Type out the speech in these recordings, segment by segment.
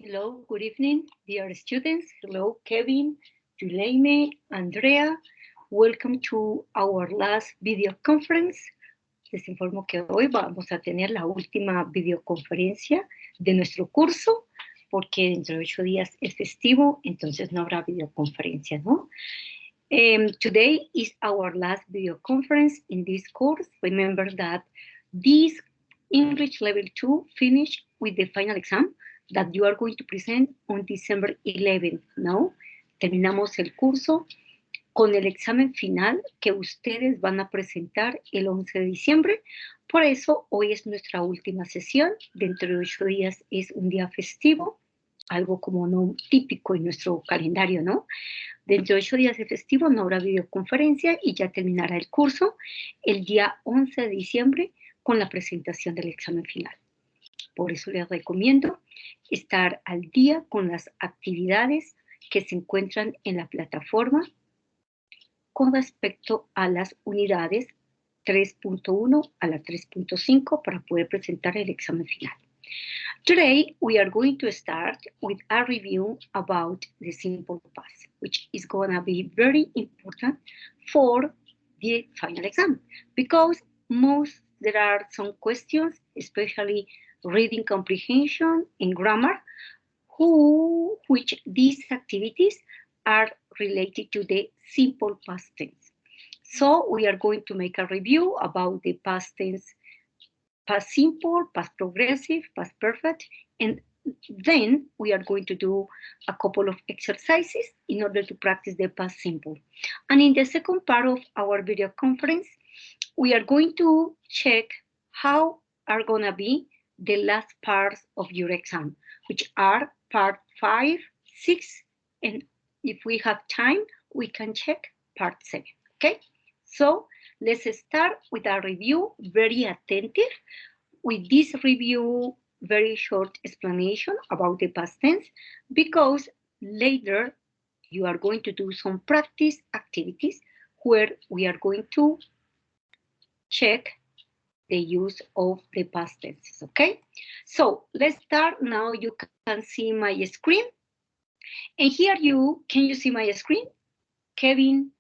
Hello, good evening, dear students. Hello, Kevin, Juleime, Andrea. Welcome to our last video conference. Les informo que hoy vamos a tener la última videoconferencia de nuestro curso, porque dentro de 8 días es festivo, entonces no habrá videoconferencia, ¿no? Today is our last video conference in this course. Remember that this English Level 2 finished with the final exam that you are going to present on December 11th, ¿no? Terminamos el curso con el examen final que ustedes van a presentar el 11 de diciembre. Por eso hoy es nuestra última sesión. Dentro de 8 días es un día festivo, algo como no típico en nuestro calendario, ¿no? Dentro de 8 días de festivo no habrá videoconferencia y ya terminará el curso el día 11 de diciembre con la presentación del examen final. Por eso les recomiendo estar al día con las actividades que se encuentran en la plataforma con respecto a las unidades 3.1 a la 3.5 para poder presentar el examen final. Today, we are going to start with a review about the simple past, which is going to be very important for the final exam because there are some questions, especially reading comprehension and grammar, which these activities are related to the simple past tense. So we are going to make a review about the past tense, past simple, past progressive, past perfect, and then we are going to do a couple of exercises in order to practice the past simple. And in the second part of our video conference, we are going to check how are going to be the last parts of your exam, which are part 5, 6, and if we have time, we can check part 7, okay? So let's start with a review, very attentive. With this review, very short explanation about the past tense, because later you are going to do some practice activities where we are going to check the use of the past tenses, okay? So let's start now. You can see my screen. And here can you see my screen? Kevin,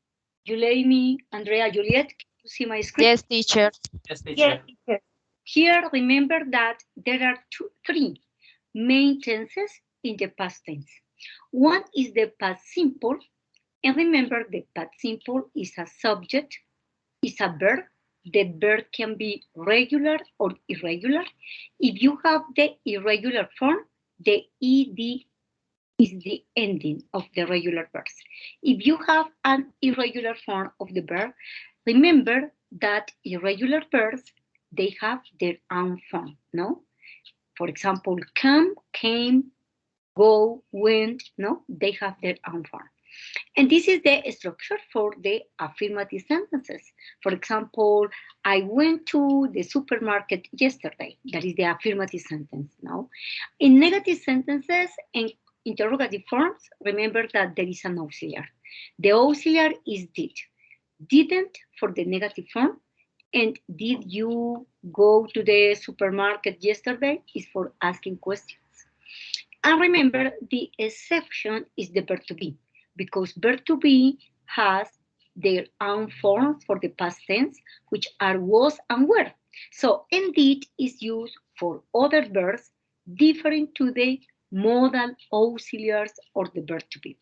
Yuleimi, Andrea, Juliet, can you see my screen? Yes, teacher. Yes, teacher. Yes. Here, remember that there are three main tenses in the past tense. One is the past simple, and remember the past simple is a subject, is a verb. The verb can be regular or irregular. If you have the irregular form, the ed is the ending of the regular verbs. If you have an irregular form of the verb, remember that irregular verbs, they have their own form, no? For example, come, came, go, went, no? They have their own form. And this is the structure for the affirmative sentences. For example, I went to the supermarket yesterday. That is the affirmative sentence, no? In negative sentences and interrogative forms, remember that there is an auxiliary. The auxiliary is did. Didn't for the negative form, and did you go to the supermarket yesterday is for asking questions. And remember, the exception is the verb to be, because verb to be has their own forms for the past tense, which are was and were. So indeed is used for other verbs different to the modal auxiliaries or the verb to be.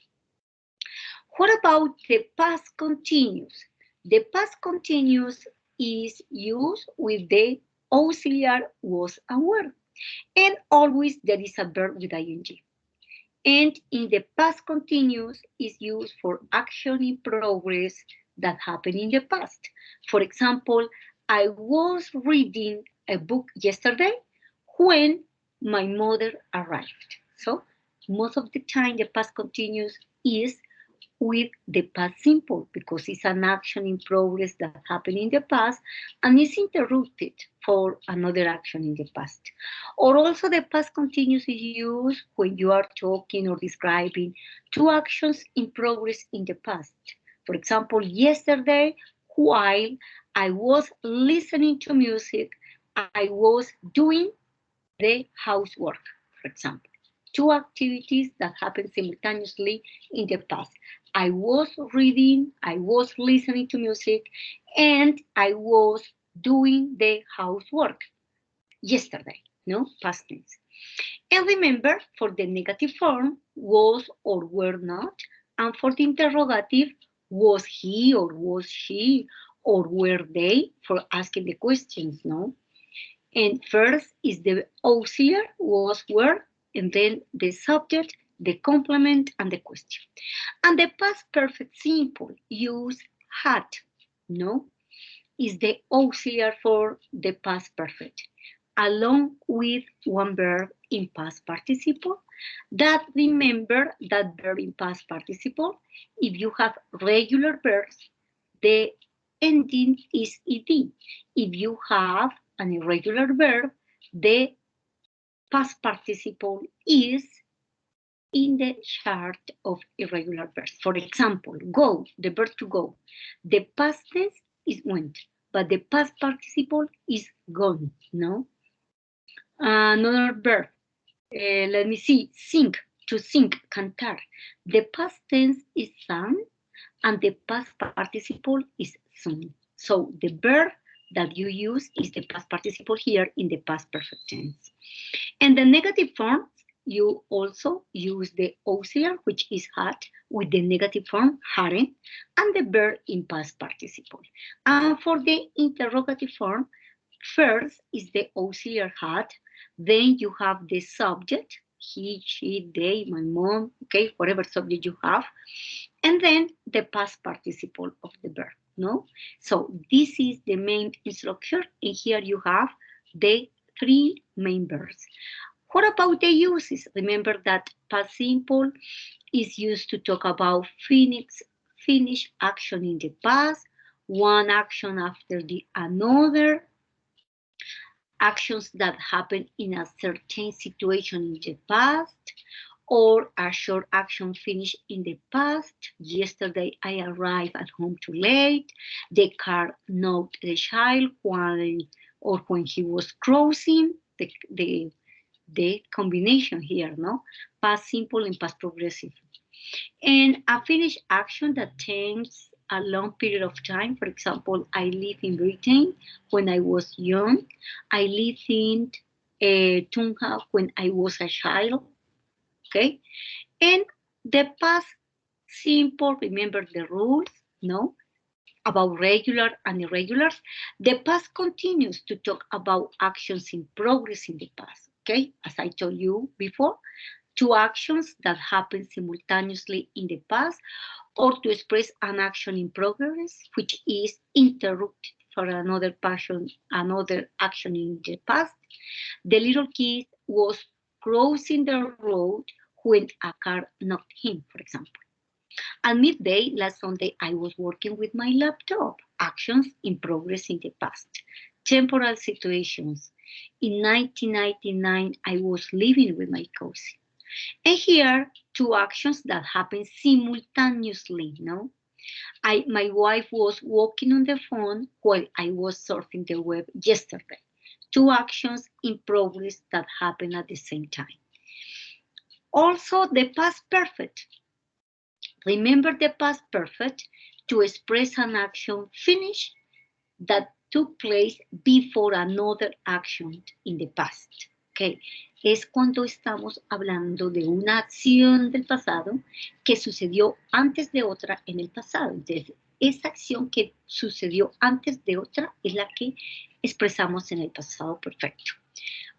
What about the past continuous? The past continuous is used with the auxiliary was and were. And always there is a verb with ing. And in the past continuous is used for action in progress that happened in the past. For example, I was reading a book yesterday when my mother arrived. So most of the time the past continuous is with the past simple because it's an action in progress that happened in the past and is interrupted for another action in the past. Or also the past continuous is used when you are talking or describing two actions in progress in the past. For example, yesterday, while I was listening to music, I was doing the housework, for example. two activities that happened simultaneously in the past. I was reading, I was listening to music, and I was doing the housework yesterday, no, past tense. And remember, for the negative form, was or were not, and for the interrogative, was he or was she or were they, for asking the questions, no? And first is the auxiliary, was, were, and then the subject, the complement, and the question. And the past perfect simple use had, no? Is the auxiliary for the past perfect, along with one verb in past participle. That remember that verb in past participle, if you have regular verbs, the ending is ed. If you have an irregular verb, the past participle is in the chart of irregular verbs. For example, go, the verb to go. The past tense is went, but the past participle is gone, no? Another verb, let me see, sing, to sing, cantar. The past tense is sang, and the past participle is sung. So the verb that you use is the past participle here in the past perfect tense. And the negative form, you also use the auxiliary, which is had, with the negative form hadn't, and the verb in past participle. And for the interrogative form, first is the auxiliary had, then you have the subject, he, she, they, my mom, okay, whatever subject you have, and then the past participle of the verb, no? So this is the main structure, and here you have the three main verbs. What about the uses? Remember that past simple is used to talk about finish action in the past, one action after the another, actions that happen in a certain situation in the past, or a short action finished in the past. Yesterday I arrived at home too late. The car knocked the child when he was crossing. The combination here, no? Past simple and past progressive. And a finished action that takes a long period of time. For example, I lived in Britain when I was young. I lived in Tunja when I was a child. Okay? And the past simple, remember the rules, no? About regular and irregulars. The past continues to talk about actions in progress in the past. Okay? As I told you before, two actions that happen simultaneously in the past, or to express an action in progress, which is interrupted for another action in the past. The little kid was crossing the road when a car knocked him, for example. At midday last Sunday, I was working with my laptop. Actions in progress in the past. Temporal situations. In 1999, I was living with my cousin. And here, two actions that happen simultaneously, no? My wife was walking on the phone while I was surfing the web yesterday. Two actions in progress that happen at the same time. Also, the past perfect. Remember the past perfect to express an action finished that took place before another action in the past. Okay. Es cuando estamos hablando de una acción del pasado que sucedió antes de otra en el pasado. Entonces, esa acción que sucedió antes de otra es la que expresamos en el pasado perfecto.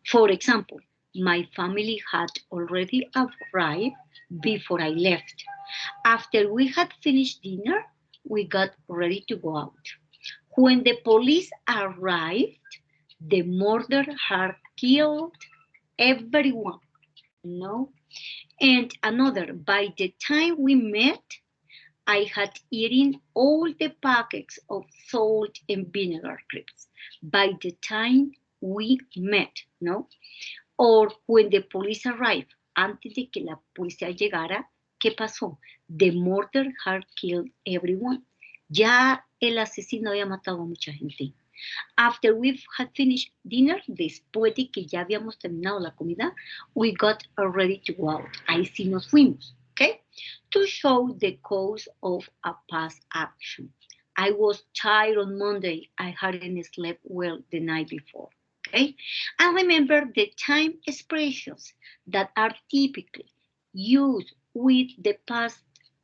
For example, my family had already arrived before I left. After we had finished dinner, we got ready to go out. When the police arrived, the murderer had killed everyone, no? And another, by the time we met, I had eaten all the packets of salt and vinegar crisps. By the time we met, no? Or when the police arrived, antes de que la policía llegara, ¿qué pasó? The murderer had killed everyone. Ya el asesino había matado a mucha gente. After we had finished dinner, después de que ya habíamos terminado la comida, we got ready to go out. Ahí sí nos fuimos, okay? To show the cause of a past action. I was tired on Monday. I hadn't slept well the night before, okay? And remember the time expressions that are typically used with the past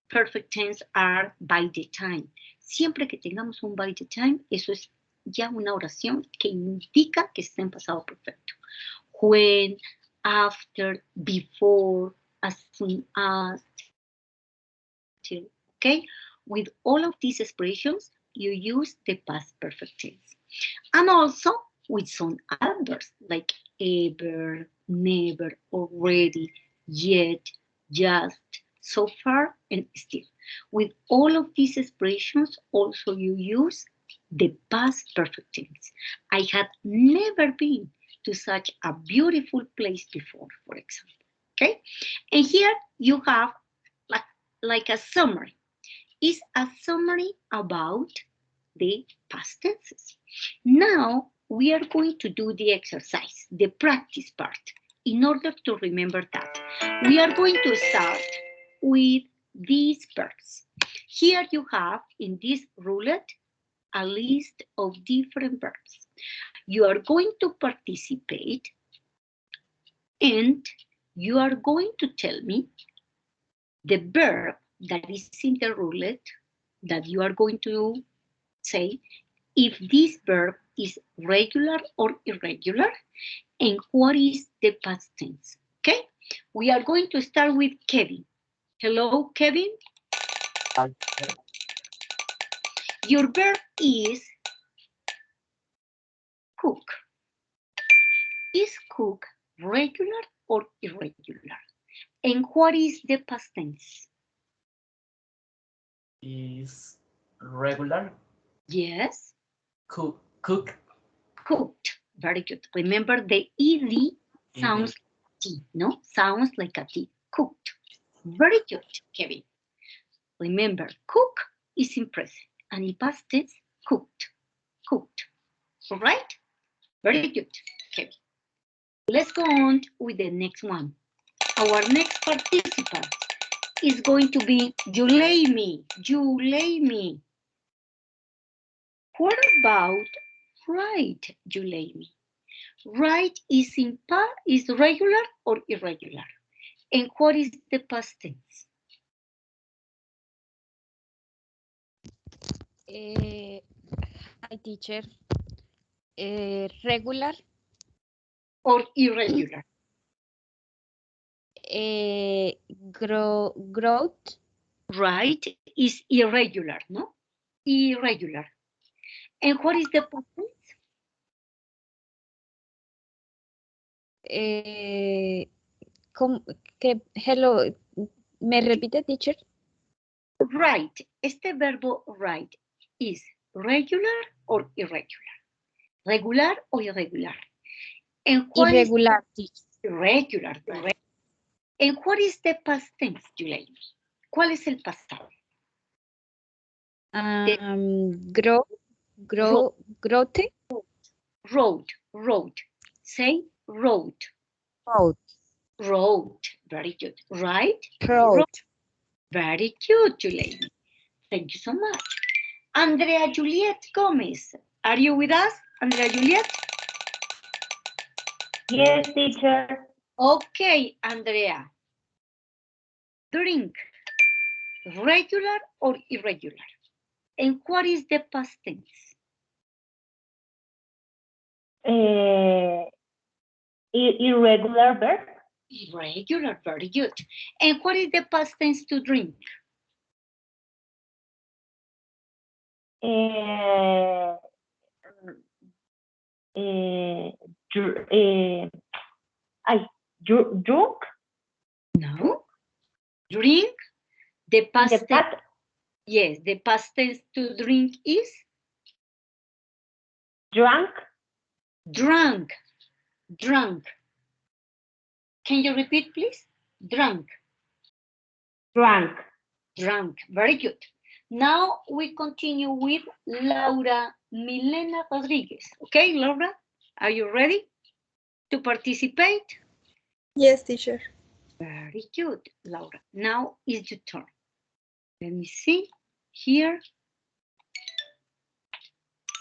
perfect tense are by the time. Siempre que tengamos un by the time, eso es ya una oración que indica que está en pasado perfecto. When, after, before, as soon as, till, okay? With all of these expressions, you use the past perfect tense. And also with some adverbs like ever, never, already, yet, just, so far, and still. With all of these expressions, also you use the past perfect tense. I had never been to such a beautiful place before, for example. Okay? And here you have like a summary. It's a summary about the past tenses. Now we are going to do the exercise, the practice part. In order to remember that, we are going to start with these verbs. Here you have in this roulette a list of different verbs. You are going to participate and you are going to tell me the verb that is in the roulette that you are going to say if this verb is regular or irregular and what is the past tense. Okay, we are going to start with Kevin. Hello, Kevin. Your verb is cook. Is cook regular or irregular? And what is the past tense? Is regular. Yes. Cook. Cooked. Very good. Remember the ed sounds like T, no? Sounds like a T. Cooked. Very good, Kevin. Remember, cook is in present and in past tense, cooked. Cooked. All right? Very good, Kevin. Let's go on with the next one. Our next participant is going to be Juleimi. Juleimi. What about right, Juleimi? Right is regular or irregular? And what is the past tense? Hi, teacher. Regular. Or irregular? Growth. Right is irregular, no? Irregular. And what is the past tense? Hello, ¿me repite, teacher? Right. Este verbo right is regular or irregular? Regular or irregular? And what Irregular, teacher. Irregular. Right. And what is the past tense, Juleimi? ¿Cuál es el pasado? Growth. Road. Say road. Road. Very good. Right? Road. Very good, Juleimi. Thank you so much. Andrea Juliet Gomez. Are you with us, Andrea Juliet? Yes, teacher. Okay, Andrea. Drink. Regular or irregular? And what is the past tense? Irregular verb. Irregular, very good. And what is the past tense to drink? Drunk? No. Drink. The past tense. Yes, the past tense to drink is? Drunk. Drunk. Can you repeat, please? Drunk. Very good. Now we continue with Laura Milena Rodriguez. Okay, Laura, are you ready to participate? Yes, teacher. Very good, Laura. Now is your turn. Let me see here.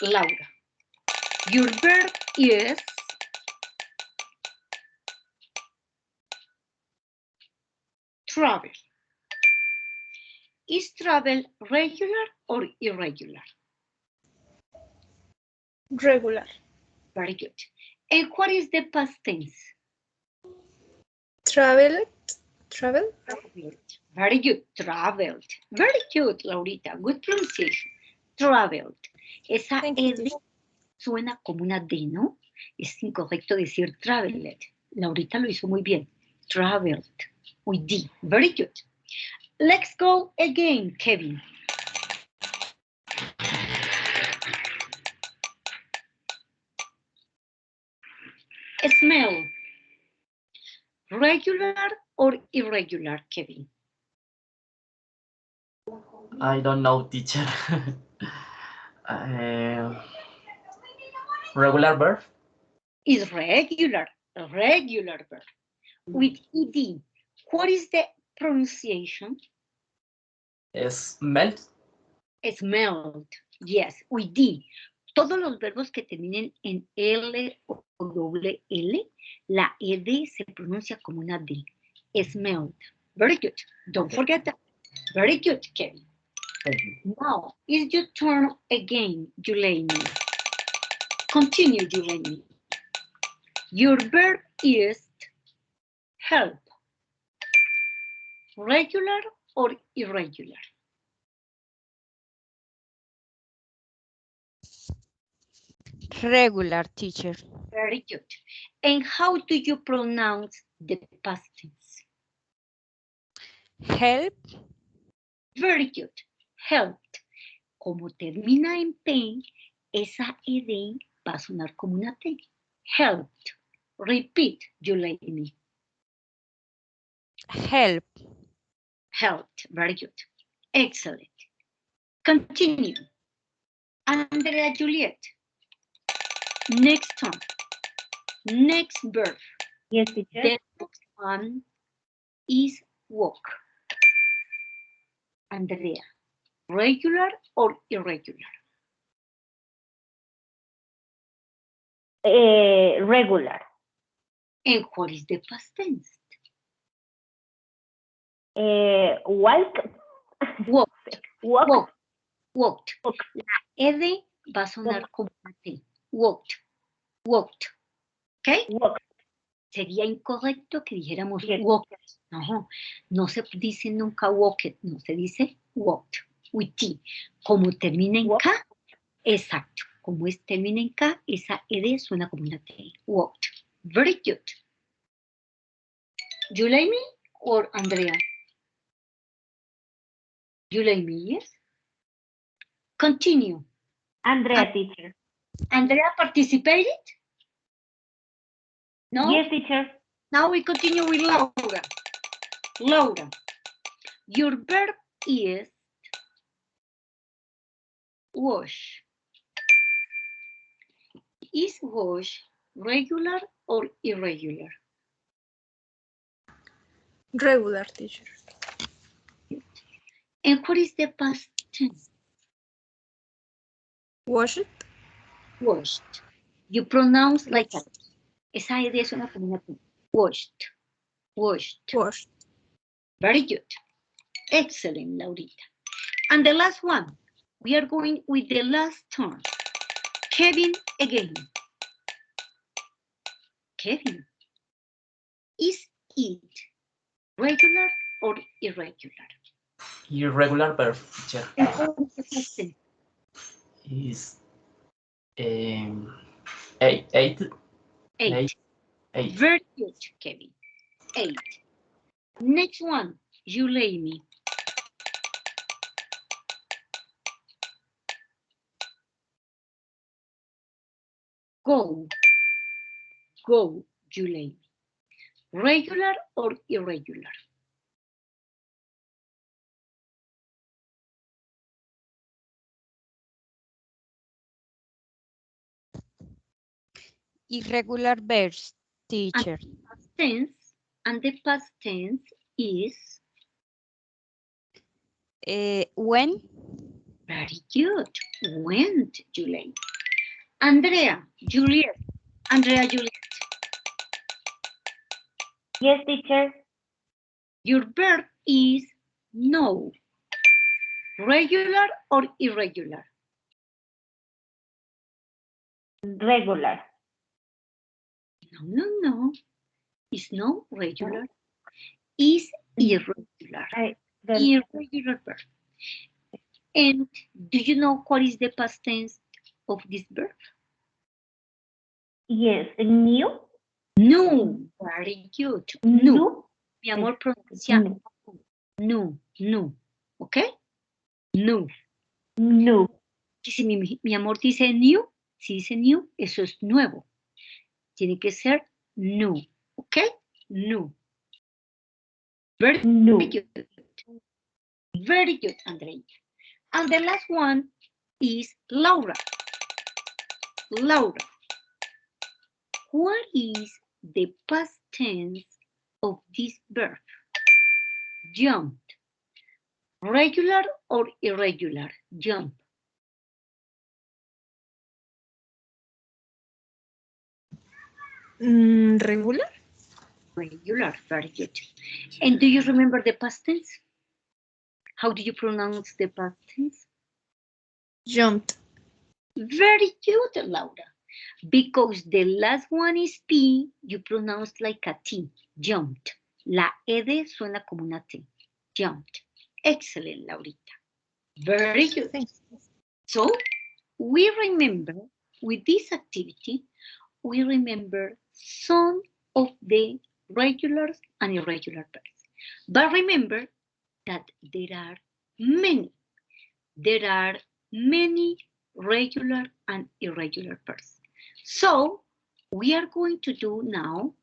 Laura, your verb is travel. Is travel regular or irregular? Regular. Very good. And what is the past tense? Traveled. Travel. Traveled. Very good. Traveled. Very good, Laurita. Good pronunciation. Traveled. Esa Thank you, ed teacher. suena como una D, ¿no? Es incorrecto decir traveled. Laurita lo hizo muy bien. Traveled. With D. Very good. Let's go again, Kevin. Smell. Regular or irregular, Kevin? I don't know, teacher. Regular verb Is regular. Regular verb. With ED. What is the pronunciation? smell. Smelled. Yes, with D. Todos los verbos que terminen en L o doble L, la ED se pronuncia como una D. Smelled. Very good. Don't forget that. Very good, Kevin. Thank you. Now, it's your turn again, Juliani. Continue, Juliani. Your verb is help. Regular or irregular? Regular, teacher. Very good. And how do you pronounce the past tense? Help. Very good. Helped. Como termina en P, esa ED va a sonar como una T. Helped. Repeat, Juliani. Help. Helped. Very good. Excellent. Continue. Andrea Juliet. Next turn. Next verb. Yes, teacher. The next one is walk. Andrea, regular or irregular? Regular. And what is the past tense? Walk. Walked. Walk. Walked. Walked. Walk. La ED va a sonar como una T. Walked. Walked. ¿Ok? Walk. Sería incorrecto que dijéramos Yes. walked. No se dice nunca walked, no, se dice walked, with T. Como termina en Walk. K, exacto. Como termina en K, esa ED suena como una T. Walked. Very good. Juliani or Andrea? Juliani, yes? Continue. Andrea, teacher. Andrea participated? No? Yes, teacher. Now we continue with Laura. Laura, your verb is wash. Is wash regular or irregular? Regular, teacher. And what is the past tense? Washed. Washed. You pronounce like that. Esa idea suena como una T. Washed. Washed. Washed. Very good. Excellent, Laurita. And the last one. We are going with the last turn. Kevin again. Kevin. Is it regular or irregular? Irregular verb, teacher. And what is the past tense? Is eight. Eight. Eight. Very good, Kevin. 8. Next one, Juliani. Go. Go, Juliani. Regular or irregular? irregular verbs, teacher. Past tense, and the past tense is When, very good. Went, Juliet. Andrea, Juliet. Andrea, Juliet. Yes, teacher. Your verb is no. Regular or irregular? Regular. No. It's no regular. Is irregular. Irregular verb. And do you know what is the past tense of this verb? Yes, new. No. Very good. No. Mi amor, pronuncia. No. ¿Ok? No. No. Si mi amor dice new, si dice new, eso es nuevo. Tiene que ser new. ¿Ok? New. Very good. Very good, Andrea. And the last one is Laura. Laura. What is the past tense of this verb? Jumped. Regular or irregular? Jump. Regular? Regular, very good. And do you remember the past tense? How do you pronounce the past tense? Jumped. Very good, Laura. Because the last one is P, you pronounce like a T. Jumped. La ed suena como una T. Jumped. Excellent, Laurita. Very good. Thanks. So, we remember, with this activity, we remember some of the regular and irregular verbs. But remember that there are many regular and irregular verbs. So, we are going to do now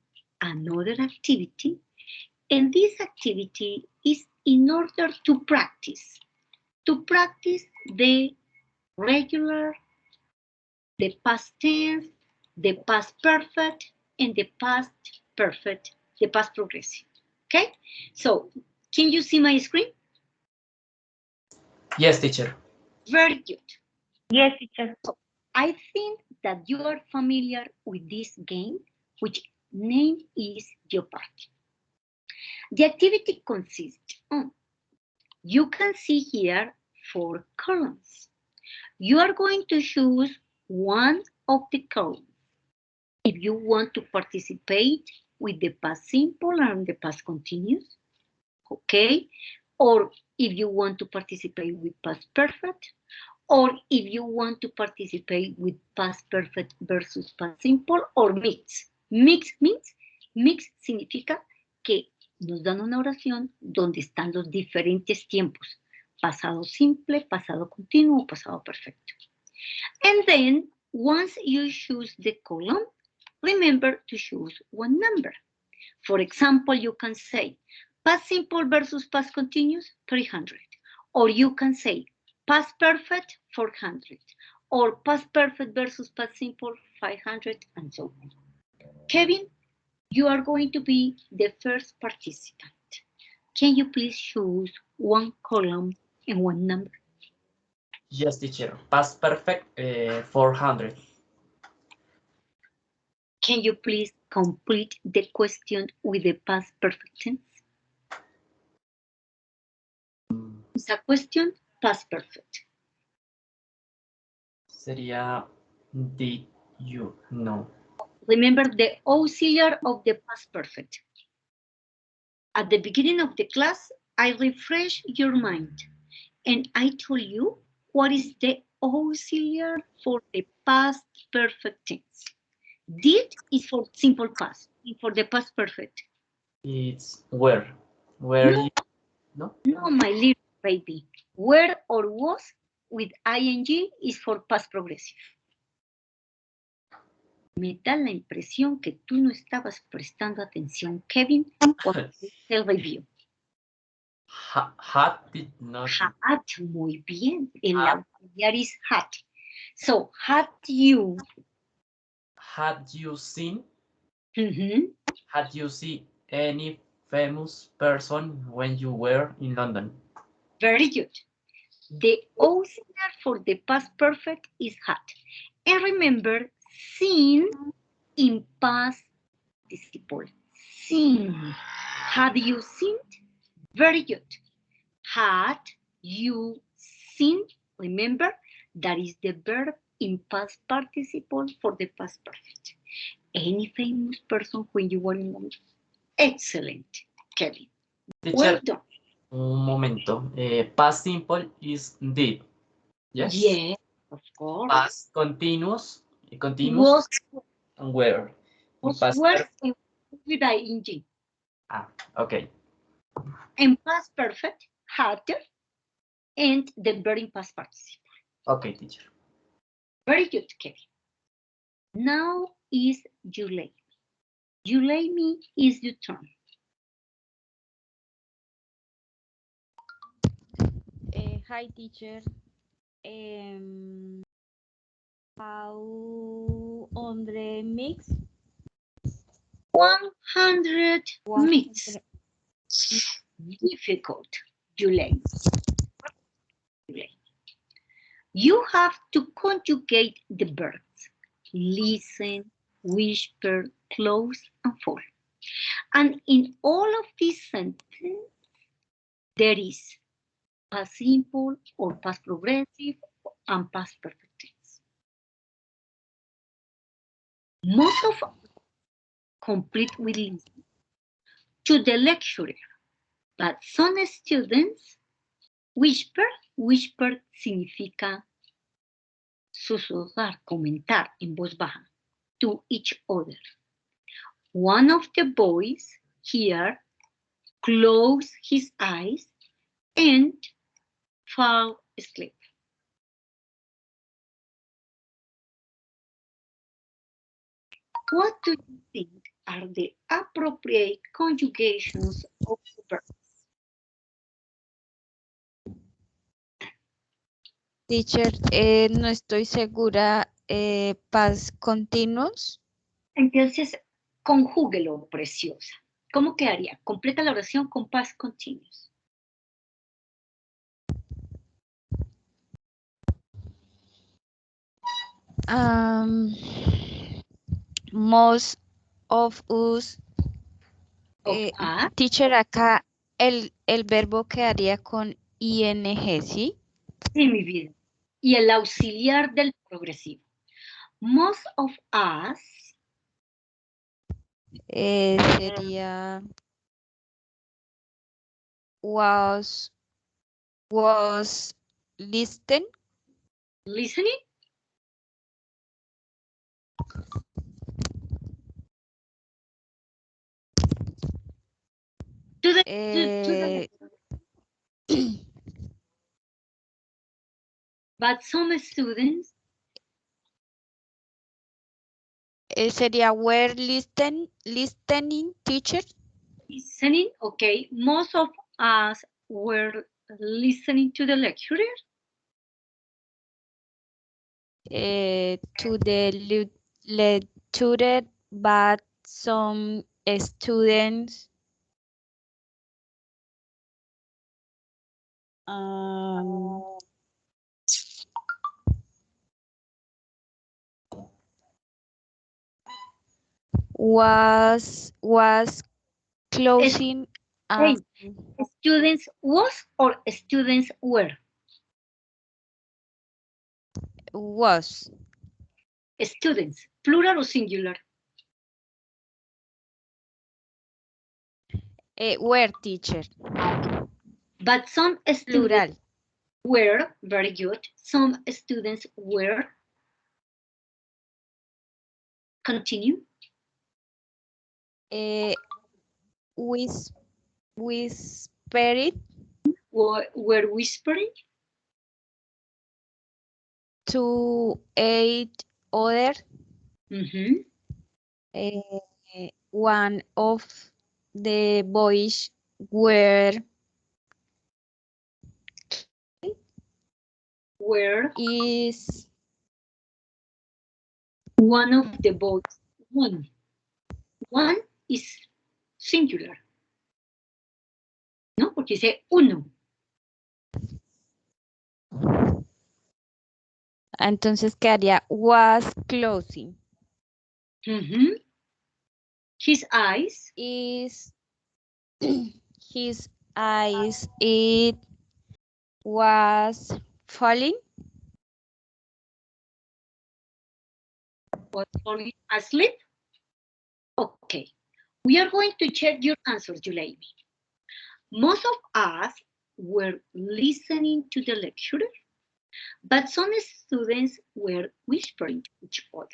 another activity, and this activity is in order to practice the regular, the past tense, the past perfect, and the past perfect, the past progressive. Okay? So, can you see my screen? Yes, teacher. Very good. Yes, teacher. So, I think that you are familiar with this game, which name is Jeopardy. The activity consists on, you can see here 4 columns. You are going to choose one of the columns. If you want to participate with the past simple and the past continuous, okay? Or if you want to participate with past perfect, or if you want to participate with past perfect versus past simple, or mix. Mix significa que nos dan una oración donde están los diferentes tiempos. Pasado simple, pasado continuo, pasado perfecto. And then, once you choose the column, remember to choose one number. For example, you can say past simple versus past continuous, 300. Or you can say past perfect, 400. Or past perfect versus past simple, 500, and so on. Kevin, you are going to be the first participant. Can you please choose one column and one number? Yes, teacher. Past perfect, 400. Can you please complete the question with the past perfect tense? It's a question, past perfect. Sería did you know? Remember the auxiliary of the past perfect. At the beginning of the class, I refreshed your mind and I told you what is the auxiliary for the past perfect tense. Did is for simple past, and for the past perfect. It's where. Where No. you, no? No, my little baby. Were or was with ing is for past progressive. Me da la impresión que tú no estabas prestando atención, Kevin, cuando hiciste el review. Had did not. Had, muy bien. El auxiliar is had. So, had you had you seen Mhm. had you seen any famous person when you were in London? Very good. The auxiliary for the past perfect is had. And remember, seen in past participle. Seen. Had you seen? Very good. Had you seen? Remember, that is the verb in past participle for the past perfect. Any famous person when you were in London? Excellent, Kevin. Well Teacher, done. un momento. Past simple is did. Yes. Yes, of course. Past continuous. Continuous Was and where. In past were perfect. with ing. Ah, okay. And past perfect had and the verb in past participle. Okay, teacher. Very good, Kevin. Now is Julie. Julie is your turn. Hi, teacher. How on the mix? 100 One meets. Difficult, Julie. You have to conjugate the verbs listen, whisper, close, and fall. And in all of these sentences, there is past simple or past progressive and past perfect tense. Most of complete with listen to the lecturer, but some students whisper. Whisper significa susurrar, comentar en voz baja to each other. One of the boys here closed his eyes and fell asleep. What do you think are the appropriate conjugations of the verbs? Teacher, no estoy segura. Past continuous. Entonces, conjúguelo, preciosa. ¿Cómo quedaría? Completa la oración con past continuous. Most of us. Teacher, acá el verbo quedaría con ing, ¿sí? Sí, mi vida. Y el auxiliar del progresivo. Most of us. Sería was listening. Listening. To the but some students. Sería were listening, teacher. Listening, okay. Most of us were listening to the lecturer. To the lecturer, but some students was closing. Hey, students was or students were? Was. Students, plural or singular? Were, teacher. But some students Plural. were, very good. Some students were. Continue. Whispered. Were whispering. To eight other. One of the boys were One of the boys won. One is singular. ¿No? Porque dice uno. Entonces quedaría was closing. His eyes. Is his eyes, it was falling. Was falling asleep. Okay. We are going to check your answers, Juleimi. Most of us were listening to the lecture, but some students were whispering to each other.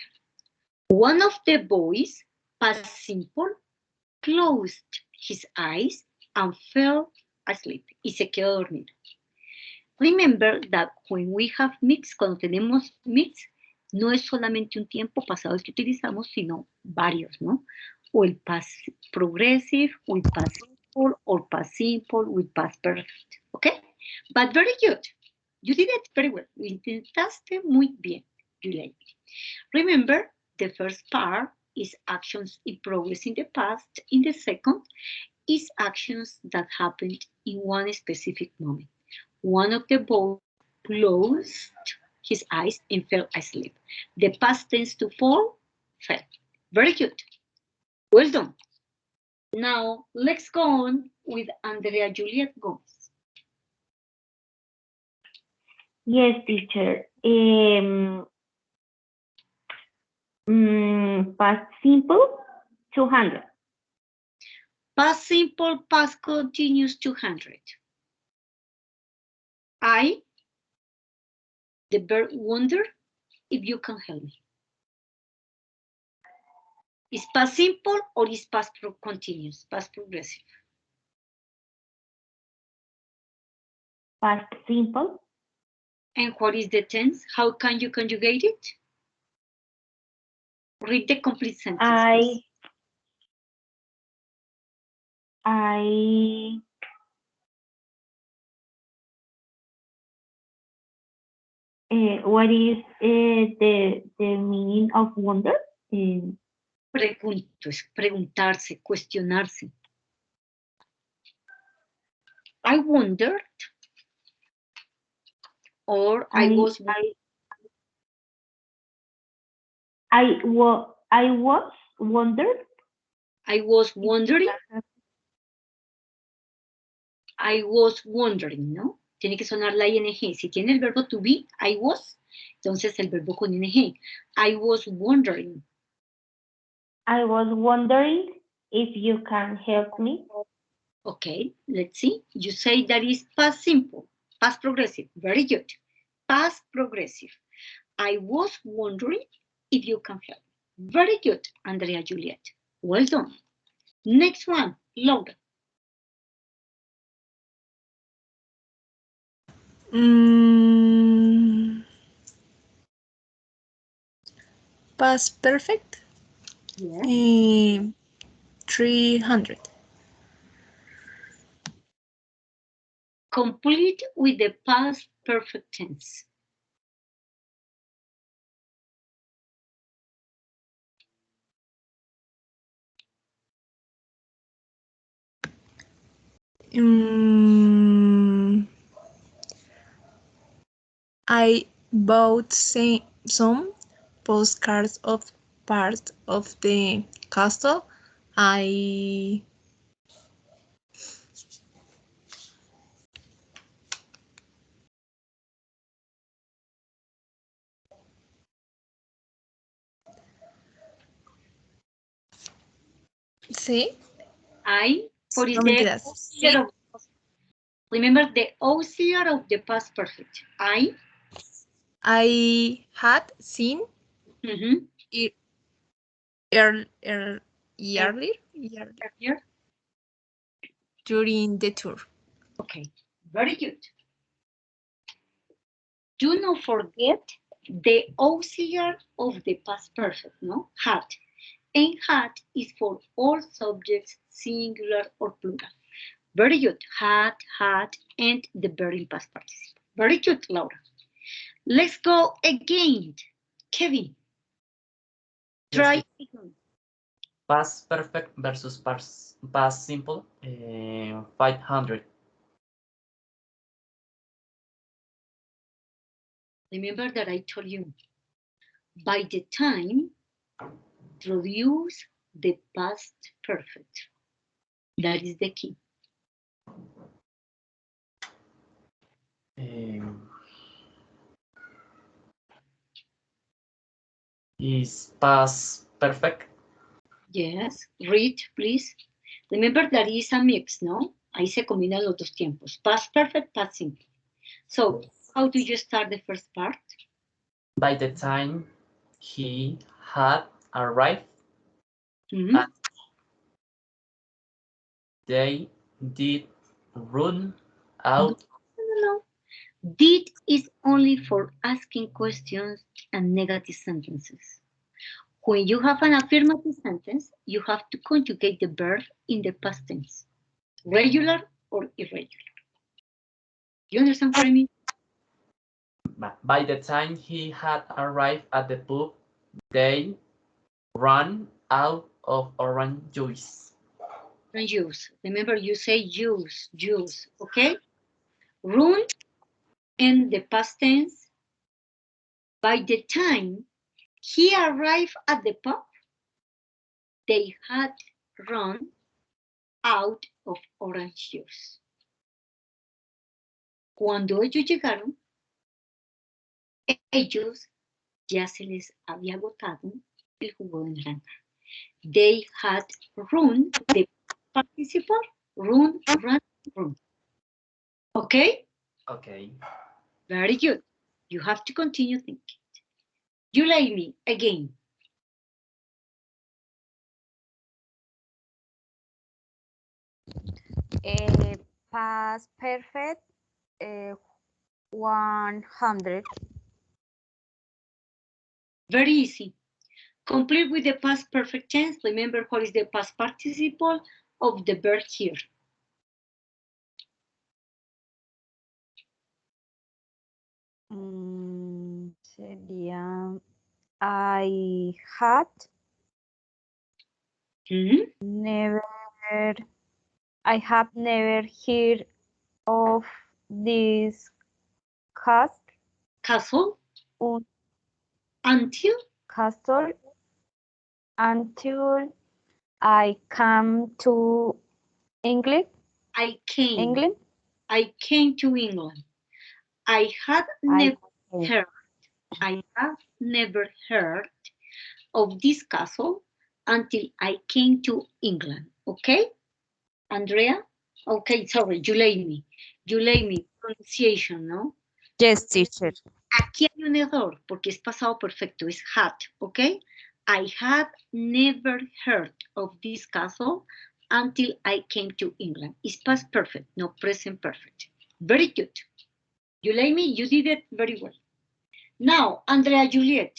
One of the boys, past simple, closed his eyes and fell asleep. Y se quedó dormido. Remember that when we have mix, cuando tenemos mix, no es solamente un tiempo pasado el que utilizamos, sino varios, ¿no? O el past progressive, with past simple, or past simple, with past perfect, ¿ok? But very good. You did it very well. Lo intentaste muy bien, Julie. Remember, the first part is actions in progress in the past. In the second is actions that happened in one specific moment. One of the boys closed his eyes and fell asleep. The past tense to fall, fell. Very good. Well done. Now, let's go on with Andrea Juliet Gomez. Yes, teacher. Past simple, 200. Past simple, past continuous, 200. The verb wonder, if you can help me. Is past simple or is past continuous, past progressive? Past simple. And what is the tense? How can you conjugate it? Read the complete sentence. What is the meaning of wonder? Pregunto, es preguntarse, cuestionarse. I wondered, or I was wondering. I was wondering, ¿no? Tiene que sonar la ing. Si tiene el verbo to be, I was, entonces el verbo con ing. I was wondering. I was wondering if you can help me. Okay, let's see. You say that is past simple, past progressive. Very good. Past progressive. I was wondering if you can help me. Very good, Andrea Juliet. Well done. Next one, Laura. Past perfect. Yeah. 300. Complete with the past perfect tense. I bought some postcards of part of the castle. ¿Sí? What is No the mentiras. auxiliary of, remember the auxiliary of the past perfect. I had seen it earlier during the tour. Okay, very good. Do not forget the auxiliary of the past perfect, no? Had. And had is for all subjects, singular or plural. Very good. Had, and the verb in past participle. Very good, Laura. Let's go again. Kevin. Try Yes, again. past perfect versus past simple. 500. Remember that I told you, by the time, introduce the past perfect. That is the key. Is past perfect? Yes, read, please. Remember that is a mix, no? Ahí se combinan los dos tiempos. Past perfect, past simple. So, how do you start the first part? By the time he had arrived, Mm-hmm. and they did run out. No. Did is only for asking questions and negative sentences. When you have an affirmative sentence, you have to conjugate the verb in the past tense, regular or irregular. You understand what I mean? By the time he had arrived at the pub, they ran out of orange juice. And use. Remember, you say use, okay? Run in the past tense. By the time he arrived at the pub, they had run out of orange juice. Cuando ellos llegaron, ellos ya se les había agotado el jugo de naranja. They had run, the participle, run. Okay? Okay. Very good. You have to continue thinking. You like me again. Past perfect 100. Very easy. Complete with the past perfect tense. Remember what is the past participle of the verb here. Sería I had never, I have never heard of this Castle. Castle until I came to England. I came to England. I have never heard of this castle until I came to England. Okay, Andrea? Okay, sorry, you let me. Pronunciation, ¿no? Yes, teacher. Aquí hay un error porque es pasado perfecto, es had, ¿ok? I had never heard of this castle until I came to England. It's past perfect, no present perfect. Very good. You like me? You did it very well. Now, Andrea Juliet.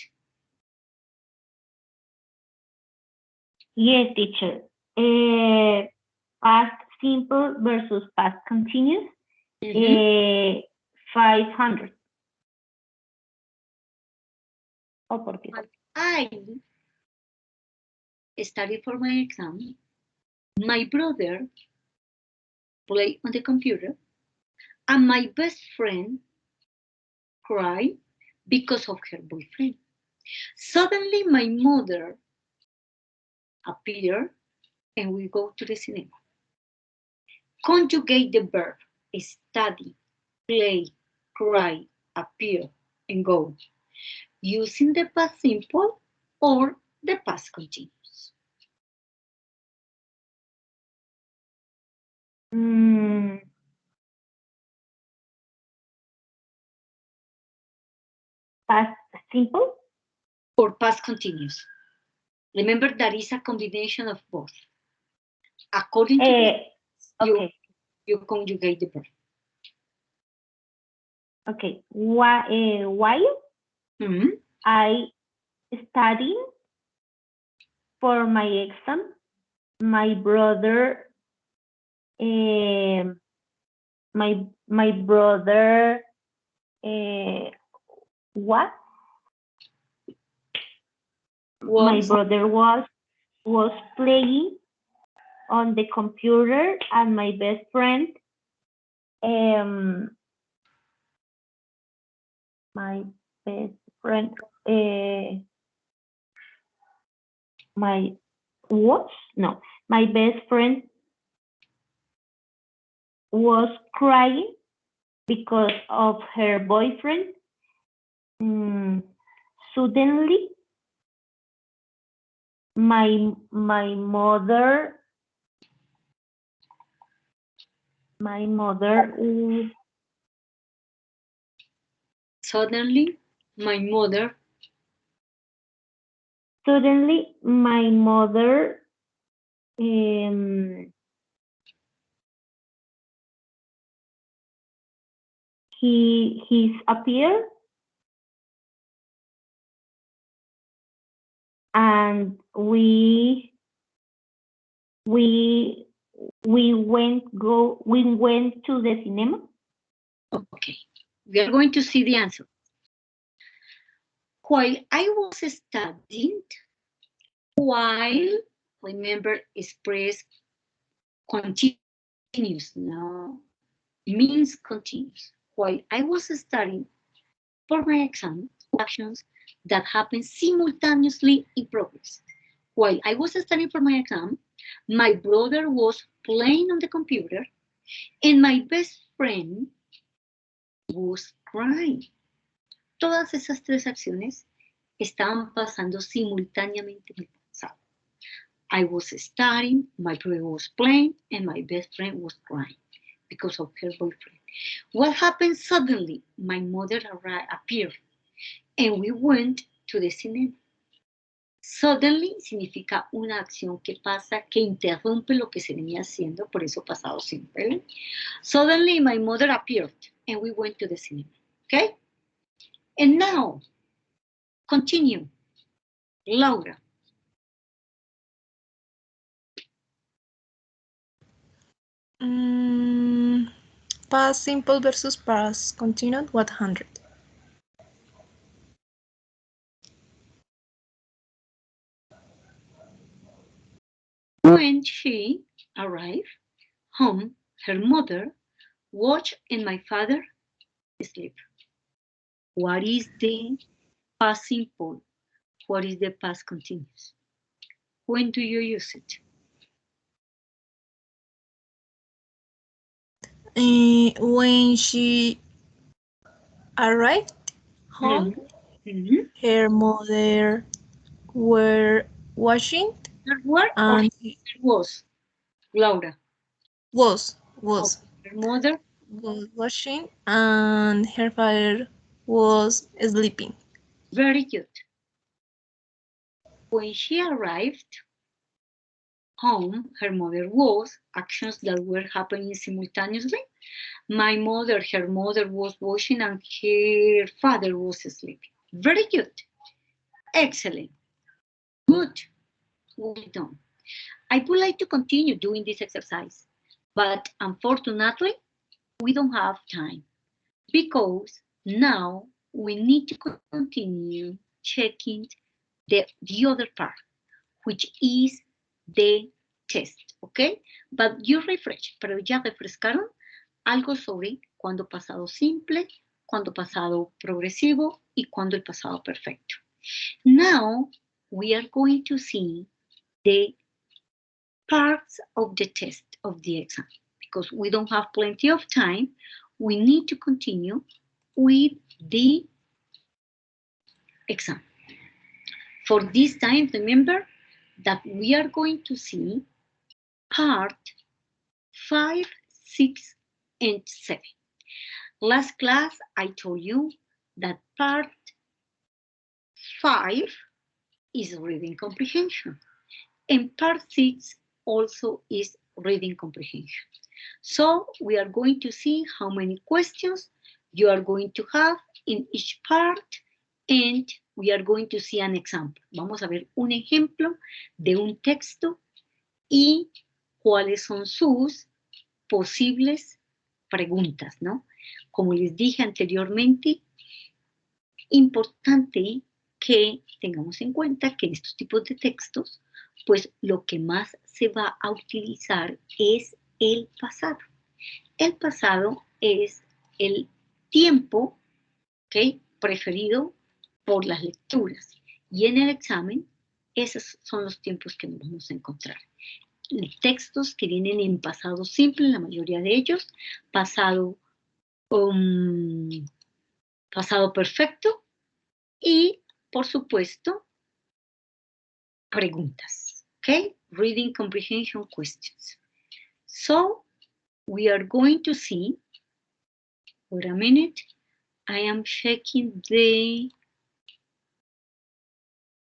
Yes, teacher. Past simple versus past continuous. 500. Oh, ¿por qué? I studied for my exam. My brother played on the computer, and my best friend cried because of her boyfriend. Suddenly, my mother appeared, and we go to the cinema. Conjugate the verb study, play, cry, appear, and go, using the past simple or the past continuous. Past simple? Or past continuous. Remember that is a combination of both. According to okay. you conjugate the verb. Okay. While I studying for my exam, my brother what? My brother was playing on the computer, and my best friend my best friend was crying because of her boyfriend. Suddenly, my mother Suddenly, my mother he's appeared, and we went to the cinema. Okay, we are going to see the answer. While I was studying, while, remember, express continuous, no, means continuous. While I was studying for my exam, actions that happen simultaneously in progress. While I was studying for my exam, my brother was playing on the computer, and my best friend was crying. Todas esas tres acciones estaban pasando simultáneamente en el pasado. I was studying, my brother was playing, and my best friend was crying because of her boyfriend. What happened suddenly? My mother appeared, and we went to the cinema. Suddenly significa una acción que pasa, que interrumpe lo que se venía haciendo, por eso pasado simple. Suddenly my mother appeared, and we went to the cinema. Okay? And now, continue. Laura. Past simple versus past continued 100. When she arrived home, her mother watched and my father sleep. What is the past simple? What is the past continuous? When do you use it? When she arrived home, her mother were washing. Her word or was? Laura. Was. Her mother was washing, and her father was sleeping. Very good. When she arrived home, her mother was actions that were happening simultaneously. My mother, her mother was washing, and her father was sleeping. Very good. Excellent. Good. Well done. I would like to continue doing this exercise, but unfortunately, we don't have time because now we need to continue checking the other part, which is the test, ¿ok? But you refresh, pero ya refrescaron algo sobre cuando pasado simple, cuando pasado progresivo y cuando el pasado perfecto. Now, we are going to see the parts of the test of the exam. Because we don't have plenty of time, we need to continue with the exam. For this time, remember that we are going to see part 5, 6, and 7. Last class, I told you that part 5 is reading comprehension, and part 6 also is reading comprehension. So we are going to see how many questions you are going to have in each part, and we are going to see an example. Vamos a ver un ejemplo de un texto y cuáles son sus posibles preguntas, ¿no? Como les dije anteriormente, importante que tengamos en cuenta que en estos tipos de textos, pues lo que más se va a utilizar es el pasado. El pasado es el tiempo, ¿ok?, preferido por las lecturas. Y en el examen, esos son los tiempos que nos vamos a encontrar. Textos que vienen en pasado simple, la mayoría de ellos, pasado perfecto y, por supuesto, preguntas. ¿Ok? Reading comprehension questions. So, we are going to see, wait a minute, I am checking the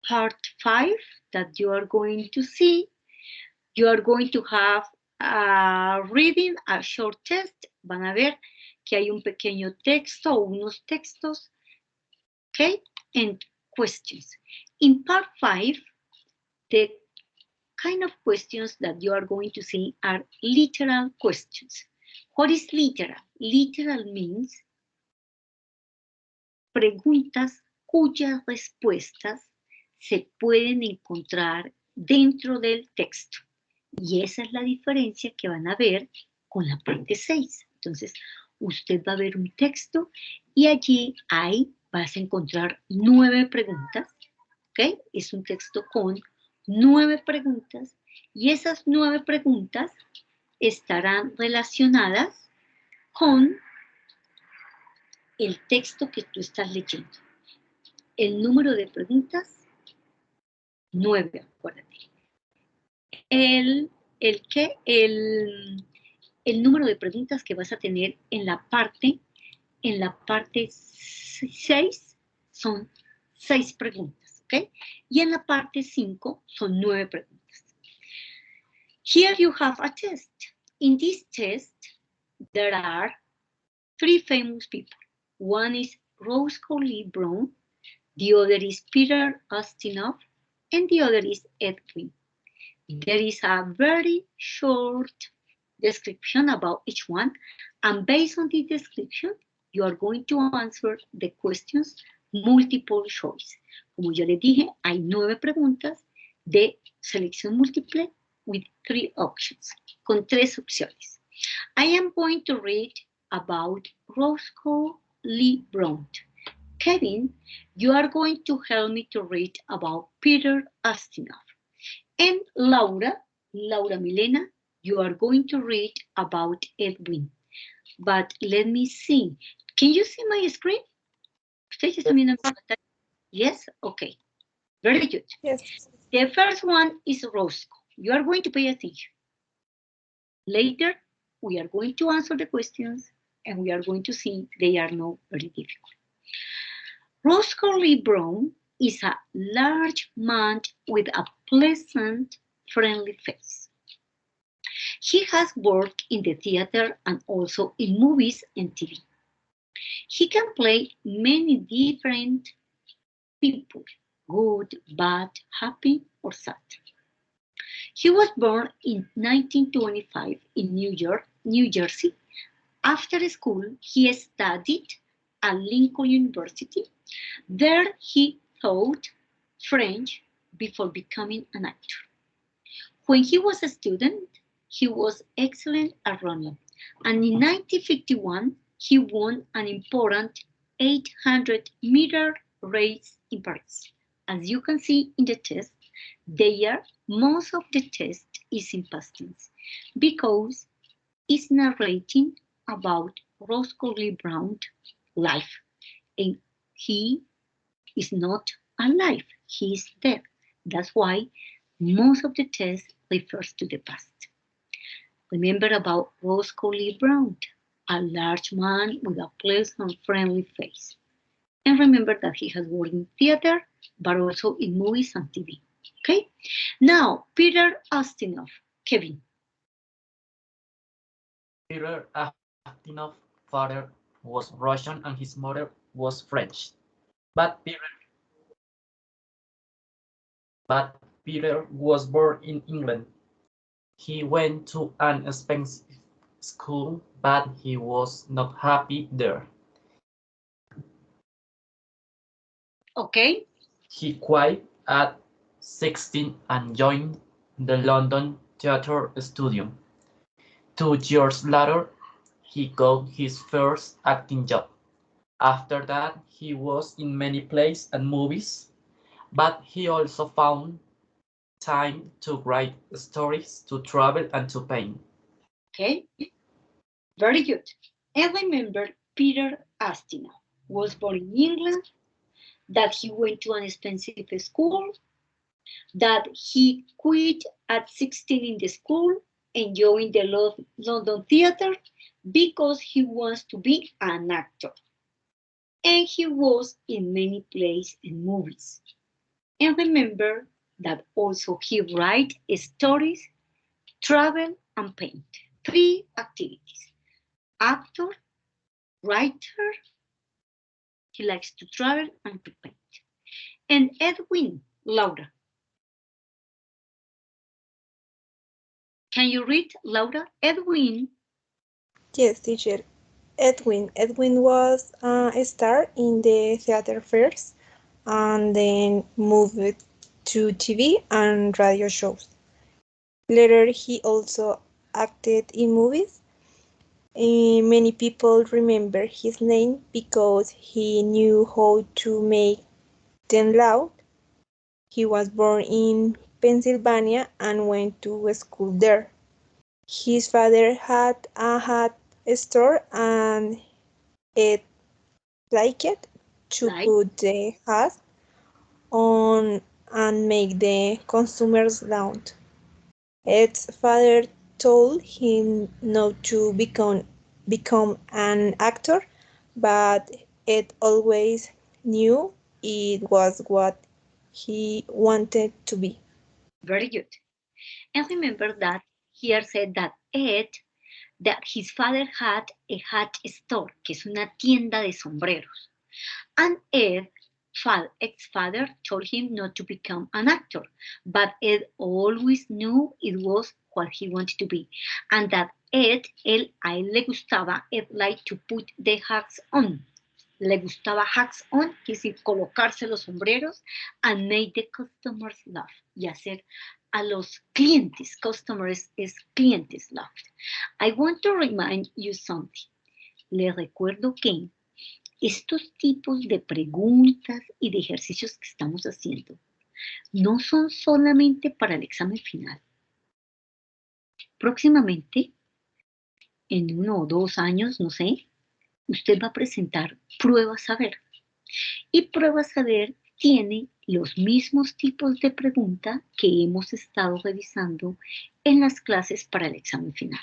part 5 that you are going to see. You are going to have a reading, a short test. Van a ver que hay un pequeño texto o unos textos, okay, and questions. In part 5, the kind of questions that you are going to see are literal questions. What is literal? Literal means preguntas cuyas respuestas se pueden encontrar dentro del texto. Y esa es la diferencia que van a ver con la parte 6. Entonces, usted va a ver un texto y allí vas a encontrar 9 preguntas. ¿Ok? Es un texto con 9 preguntas y esas 9 preguntas estarán relacionadas con el texto que tú estás leyendo. El número de preguntas, 9, acuérdate. El número de preguntas que vas a tener en la parte 6 son 6 preguntas, ¿ok? Y en la parte 5 son 9 preguntas. Here you have a test. In this test, there are 3 famous people. One is Roscoe Lee Brown, the other is Peter Ustinov, and the other is Edwin. There is a very short description about each one, and based on the description, you are going to answer the questions multiple choice. Como yo les dije, hay 9 preguntas de selección múltiple with 3 options, con 3 opciones. I am going to read about Roscoe Lee Brown. Kevin, you are going to help me to read about Peter Ustinov. And Laura Milena, you are going to read about Edwin. But let me see. Can you see my screen? ¿Ustedes están viendo mi pantalla? Yes? Okay. Very good. Yes. The first one is Roscoe. You are going to pay attention. Later, we are going to answer the questions and we are going to see they are not very difficult. Roscoe Lee Brown is a large man with a pleasant, friendly face. He has worked in the theater and also in movies and TV. He can play many different people, good, bad, happy, or sad. He was born in 1925 in New Jersey. After school, he studied at Lincoln University. There he taught French before becoming an actor. When he was a student, he was excellent at running, and in 1951, he won an important 800-meter race in Paris. As you can see in the test, most of the test is in past tense because it's narrating about Roscoe Lee Brown's life, and he is not alive, he is dead. That's why most of the test refers to the past. Remember about Roscoe Lee Brown, a large man with a pleasant, friendly face. And remember that he has worked in theater, but also in movies and TV. Okay? Now, Peter Ustinov, Kevin. Peter Ustinov's father was Russian and his mother was French. But Peter was born in England. He went to an expensive school, but he was not happy there. Okay, He quit at 16 and joined the London Theatre Studio. 2 years later, he got his first acting job. After that, he was in many plays and movies, but he also found time to write stories, to travel, and to paint. Okay, very good. I remember Peter Ustinov was born in England, that he went to an expensive school, that he quit at 16 in the school and joined the London Theatre because he wants to be an actor. And he was in many plays and movies. And remember that also he writes stories, travel, and paint. 3 activities. Actor, writer, he likes to travel and to paint. And Edwin, Laura. Can you read, Laura? Edwin. Yes, teacher. Edwin. Edwin was a star in the theater first and then moved to TV and radio shows. Later, he also acted in movies. Many people remember his name because he knew how to make them loud. He was born in Pennsylvania and went to school there. His father had a hat store and Ed liked to put the hat on and make the customers loud. Ed's father told him not to become an actor, but Ed always knew it was what he wanted to be. Very good. And remember that here said that Ed, that his father had a hat store, que es una tienda de sombreros. And Ed's ex-father told him not to become an actor, but Ed always knew it was what he wanted to be. And that a él le gustaba, Ed liked to put the hats on. Le gustaba hats on, es decir, colocarse los sombreros, and make the customers laugh, y hacer a los clientes, customers es clientes laugh. I want to remind you something. Les recuerdo que estos tipos de preguntas y de ejercicios que estamos haciendo no son solamente para el examen final. Próximamente, en 1 o 2 años, no sé, usted va a presentar pruebas saber. Y pruebas saber tiene los mismos tipos de pregunta que hemos estado revisando en las clases para el examen final.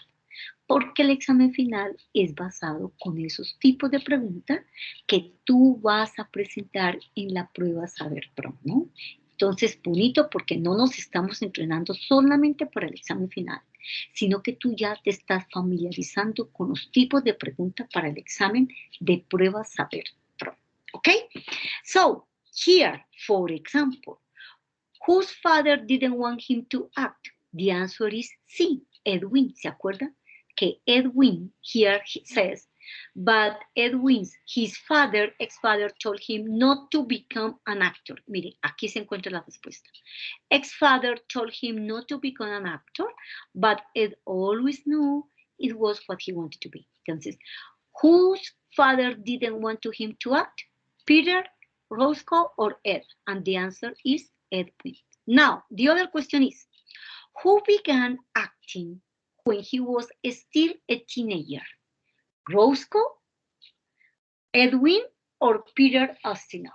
Porque el examen final es basado con esos tipos de pregunta que tú vas a presentar en la prueba Saber Pro, ¿no? Entonces, bonito, porque no nos estamos entrenando solamente para el examen final, sino que tú ya te estás familiarizando con los tipos de pregunta para el examen de prueba Saber Pro, ¿ok? So, here, for example, whose father didn't want him to act? The answer is C, Edwin, ¿se acuerda? Que Edwin, here he says, but his father, ex-father, told him not to become an actor. Mire, aquí se encuentra la respuesta. Ex-father told him not to become an actor, but Ed always knew it was what he wanted to be. Entonces, whose father didn't want him to act? Peter, Roscoe, or Ed? And the answer is Edwin. Now, the other question is, who began acting when he was still a teenager? Roscoe, Edwin, or Peter Ustinov?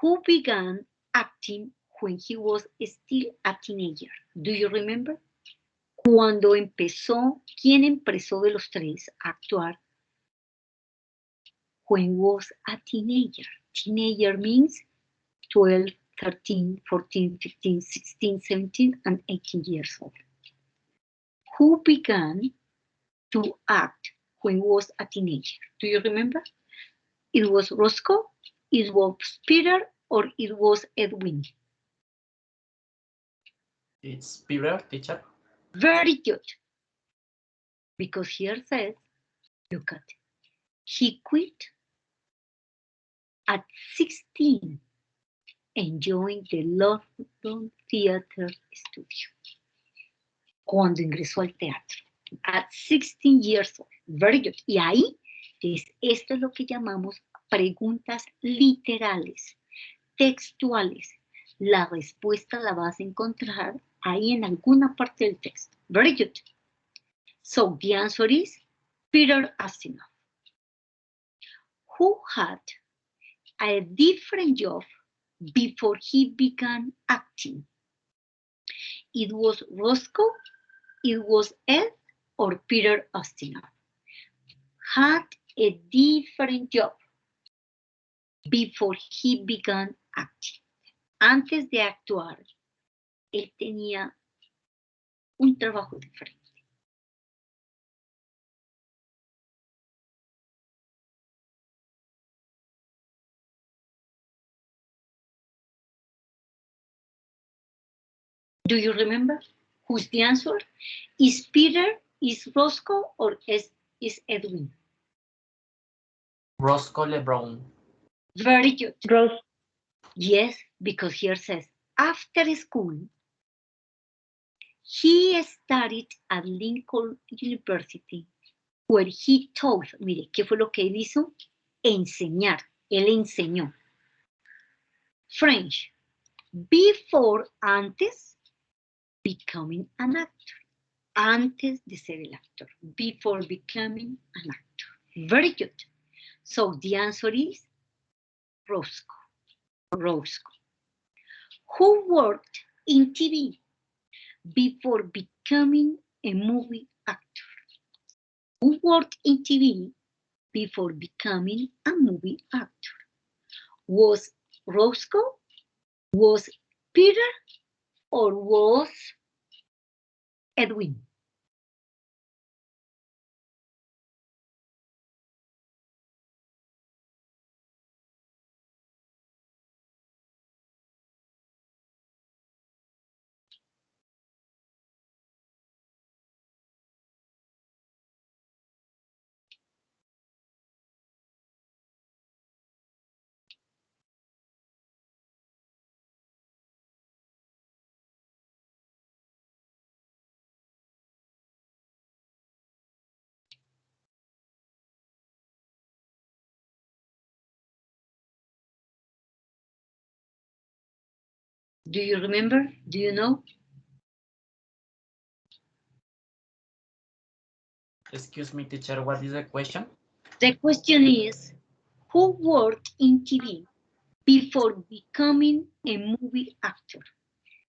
Who began acting when he was still a teenager? Do you remember? Cuando empezó, ¿quién empezó de los tres a actuar? When was a teenager. Teenager means 12, 13, 14, 15, 16, 17, and 18 years old. Who began to act when was a teenager? Do you remember? It was Roscoe, it was Peter, or it was Edwin? It's Peter, teacher. Very good. Because here says, look at, he quit At 16, enjoying the London Theatre Studio. Cuando ingresó al teatro. At 16 years old. Very good. Y ahí, esto es lo que llamamos preguntas literales, textuales. La respuesta la vas a encontrar ahí en alguna parte del texto. Very good. So the answer is Peter Ustinov, who had a different job before he began acting. It was Roscoe, it was Ed, or Peter Ustinov. Had a different job before he began acting. Antes de actuar, él tenía un trabajo diferente. Do you remember? Who's the answer? Is Peter, is Roscoe, or is Edwin? Roscoe LeBron. Very good. Rose. Yes, because here says, after school, he studied at Lincoln University, where he taught. Mire, ¿qué fue lo que él hizo? Enseñar. Él enseñó. French. Before, antes, becoming an actor. Antes de ser el actor. Before becoming an actor. Very good. So the answer is Roscoe. Roscoe. Who worked in TV before becoming a movie actor? Who worked in TV before becoming a movie actor? Was Roscoe? Was Peter? Or was Edwin? Do you remember? Do you know? Excuse me, teacher, what is the question? The question is, who worked in TV before becoming a movie actor?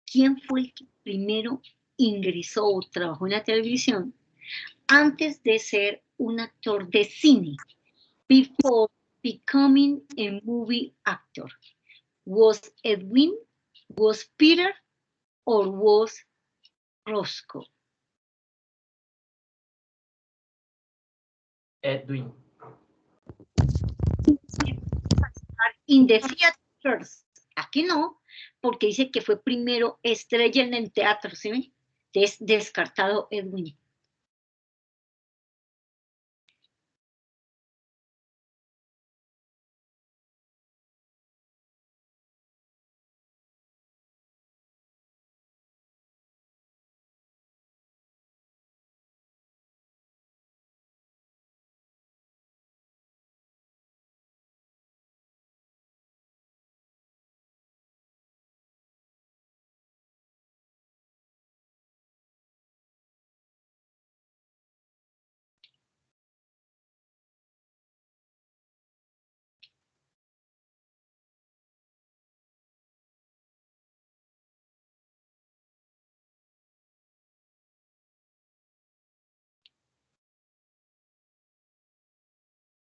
¿Quién fue el que primero ingresó o trabajó en la televisión antes de ser un actor de cine? Before becoming a movie actor. Was Edwin? Was Peter? Or was Roscoe? Edwin. In the theater first. Aquí no, porque dice que fue primero estrella en el teatro, ¿sí? Descartado Edwin.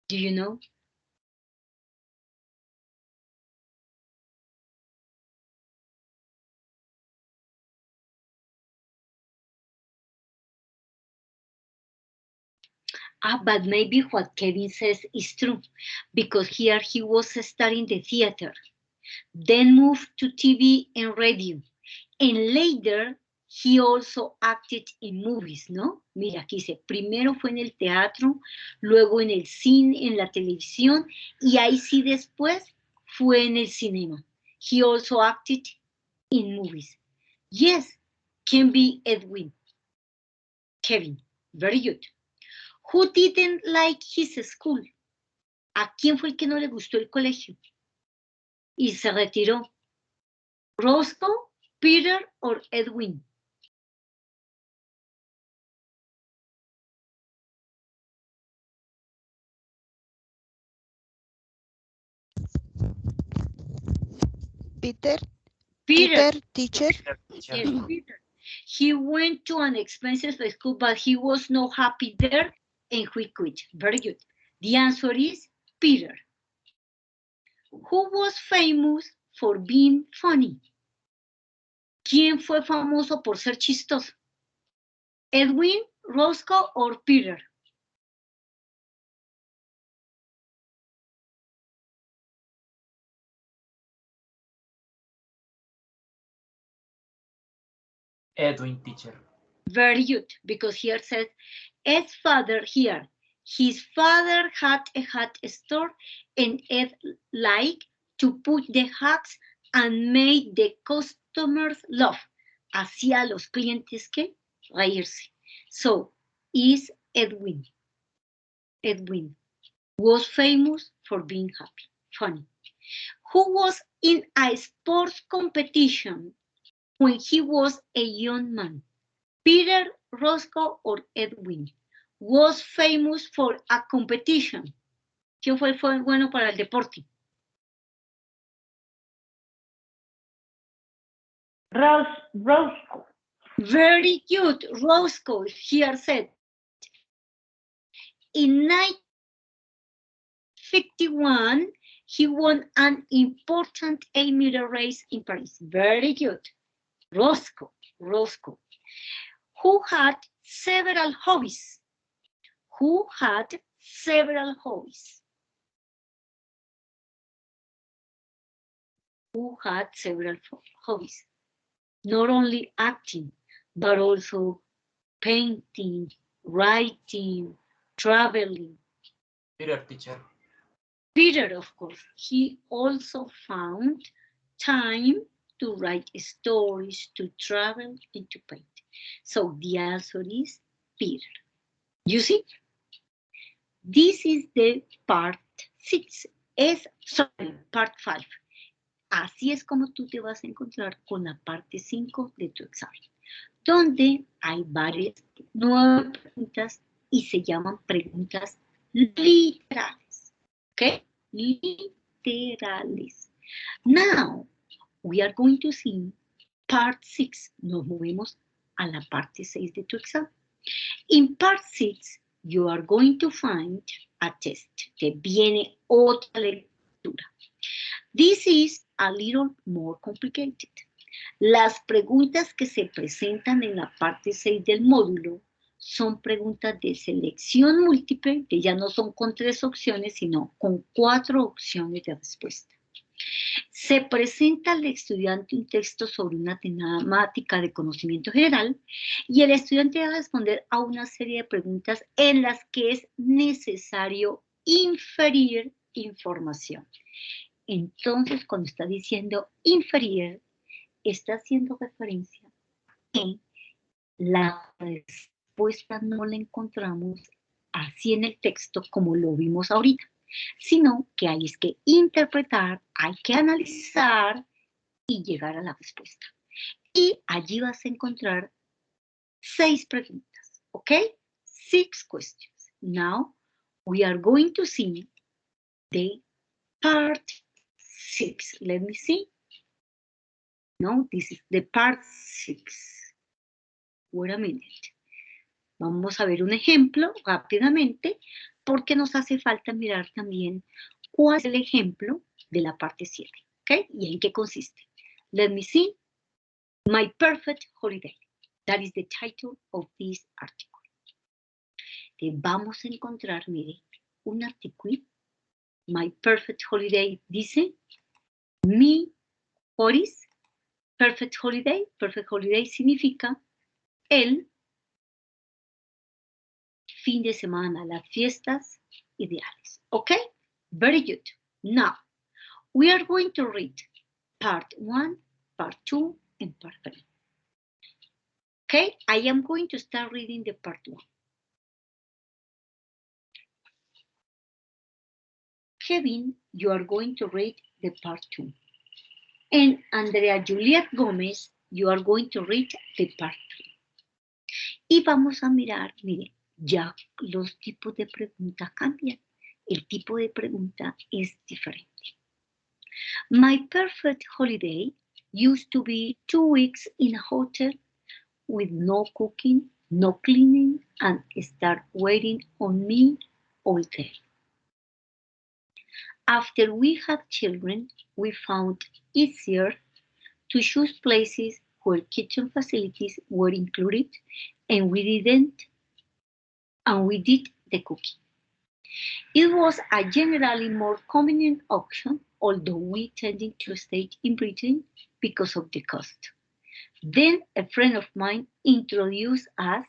Do you know? But maybe what Kevin says is true, because here he was studying the theater, then moved to TV and radio, and later he also acted in movies, ¿no? Mira, aquí dice, primero fue en el teatro, luego en el cine, en la televisión, y ahí sí después fue en el cinema. He also acted in movies. Yes, can be Edwin. Kevin, very good. Who didn't like his school? ¿A quién fue el que no le gustó el colegio? Y se retiró. Roscoe, Peter, or Edwin? Peter, Peter. teacher. Yes, Peter. He went to an expensive school, but he was not happy there, and he quit. Very good. The answer is Peter. Who was famous for being funny? ¿Quién fue famoso por ser chistoso? Edwin, Roscoe, or Peter? Edwin, teacher. Very good, because here says, Ed's father here. His father had a hat store, and Ed liked to put the hats and made the customers laugh. Hacía a los clientes que reírse. So, is Edwin. Edwin was famous for being happy, funny. Who was in a sports competition when he was a young man? Peter, Roscoe, or Edwin was famous for a competition. ¿Quién fue bueno para el deporte? Roscoe. Very good, Roscoe, here said. In 1951, he won an important 8-meter race in Paris. Very good, Roscoe. Who had several hobbies? Who had several hobbies? Who had several hobbies? Not only acting, but also painting, writing, traveling. Peter, teacher. Peter, of course, he also found time to write stories, to travel, and to paint. So the answer is Peter. You see? This is the part 6. Part 5. Así es como tú te vas a encontrar con la parte 5 de tu examen, donde hay varias nuevas preguntas y se llaman preguntas literales. ¿Ok? Literales. Now, we are going to see part 6. Nos movemos a la parte 6 de tu examen. In part 6, you are going to find a test. Te viene otra lectura. This is a little more complicated. Las preguntas que se presentan en la parte 6 del módulo son preguntas de selección múltiple, que ya no son con 3 opciones, sino con 4 opciones de respuesta. Se presenta al estudiante un texto sobre una temática de conocimiento general y el estudiante va a responder a una serie de preguntas en las que es necesario inferir información. Entonces, cuando está diciendo inferir, está haciendo referencia a que la respuesta no la encontramos así en el texto como lo vimos ahorita, sino que hay que interpretar, hay que analizar y llegar a la respuesta. Y allí vas a encontrar 6 preguntas, ¿ok? 6 questions. Now, we are going to see the part 6. Let me see. No, this is the part 6. Wait a minute. Vamos a ver un ejemplo rápidamente, porque nos hace falta mirar también cuál es el ejemplo de la parte 7, ¿ok? ¿Y en qué consiste? Let me see. My Perfect Holiday. That is the title of this article. Vamos a encontrar, mire, un artículo. My Perfect Holiday dice, mi Horis Perfect holiday. Perfect holiday significa el fin de semana, las fiestas ideales. Okay? Very good. Now, we are going to read part 1, part 2, and part 3. Okay? I am going to start reading the part 1. Kevin, you are going to read the part 2. And Andrea Juliet Gómez, you are going to read the part 3. Y vamos a mirar, miren, ya los tipos de preguntas cambian. El tipo de pregunta es diferente. My perfect holiday used to be 2 weeks in a hotel with no cooking, no cleaning, and start waiting on me all day. After we had children, we found easier to choose places where kitchen facilities were included, and we did the cooking. It was a generally more convenient option, although we tended to stay in Britain because of the cost. Then a friend of mine introduced us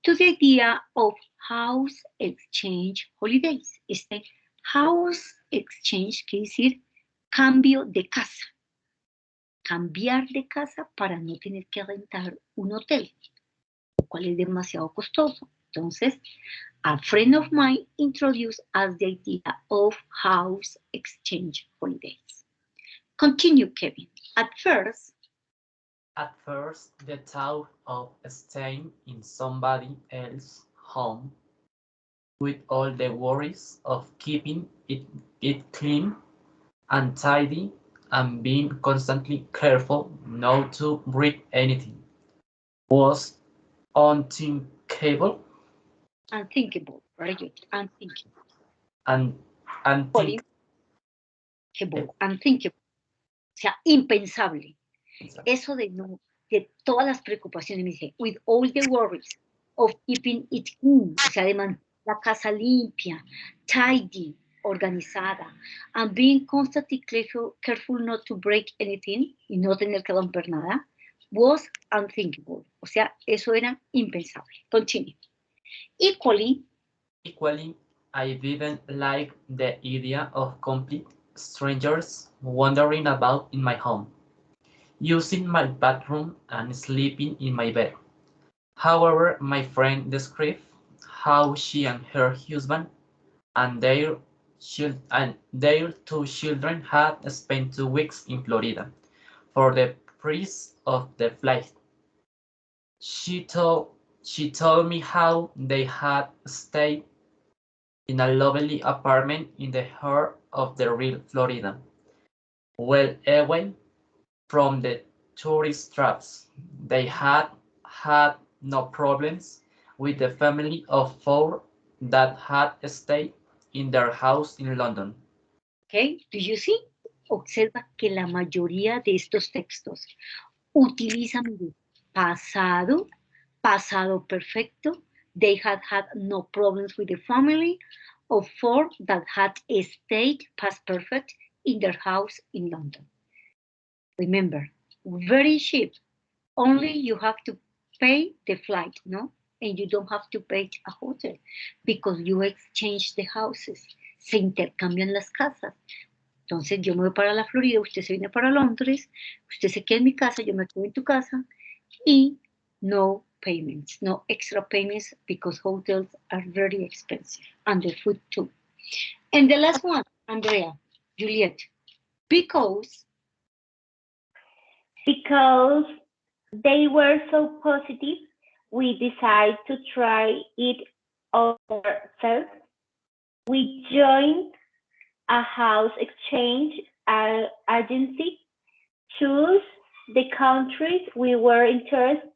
to the idea of house exchange holidays. House exchange quiere decir cambio de casa. Cambiar de casa para no tener que rentar un hotel, lo cual es demasiado costoso. Entonces, a friend of mine introduced us the idea of house exchange holidays. Continue, Kevin. At first, the thought of staying in somebody else's home with all the worries of keeping it clean and tidy and being constantly careful not to break anything was unthinkable. Unthinkable, very good. Unthinkable. Unthinkable. O sea, impensable. Eso de todas las preocupaciones, me dice, with all the worries of keeping it clean, o sea, de mantener la casa limpia, tidy, organizada, and being constantly careful not to break anything, y no tener que romper nada, was unthinkable. O sea, eso era impensable. Continue. Equally, I didn't like the idea of complete strangers wandering about in my home, using my bathroom and sleeping in my bed. However, my friend described how she and her husband and their 2 children had spent 2 weeks in Florida for the price of the flight. She told me how they had stayed in a lovely apartment in the heart of the real Florida, well away from the tourist traps. They had no problems with the family of 4 that had stayed in their house in London. Okay, do you see? Observa que la mayoría de estos textos utilizan pasado, pasado perfecto. They had no problems with the family of 4 that had stayed past perfect in their house in London. Remember, very cheap. Only you have to pay the flight, no? And you don't have to pay a hotel because you exchange the houses. Se intercambian las casas. Entonces yo me voy para la Florida, usted se viene para Londres, usted se queda en mi casa, yo me quedo en tu casa y no payments, no extra payments because hotels are very expensive and the food too. And the last one, Andrea, Juliet, because they were so positive, we decided to try it ourselves. We joined a house exchange agency, chose the countries we were interested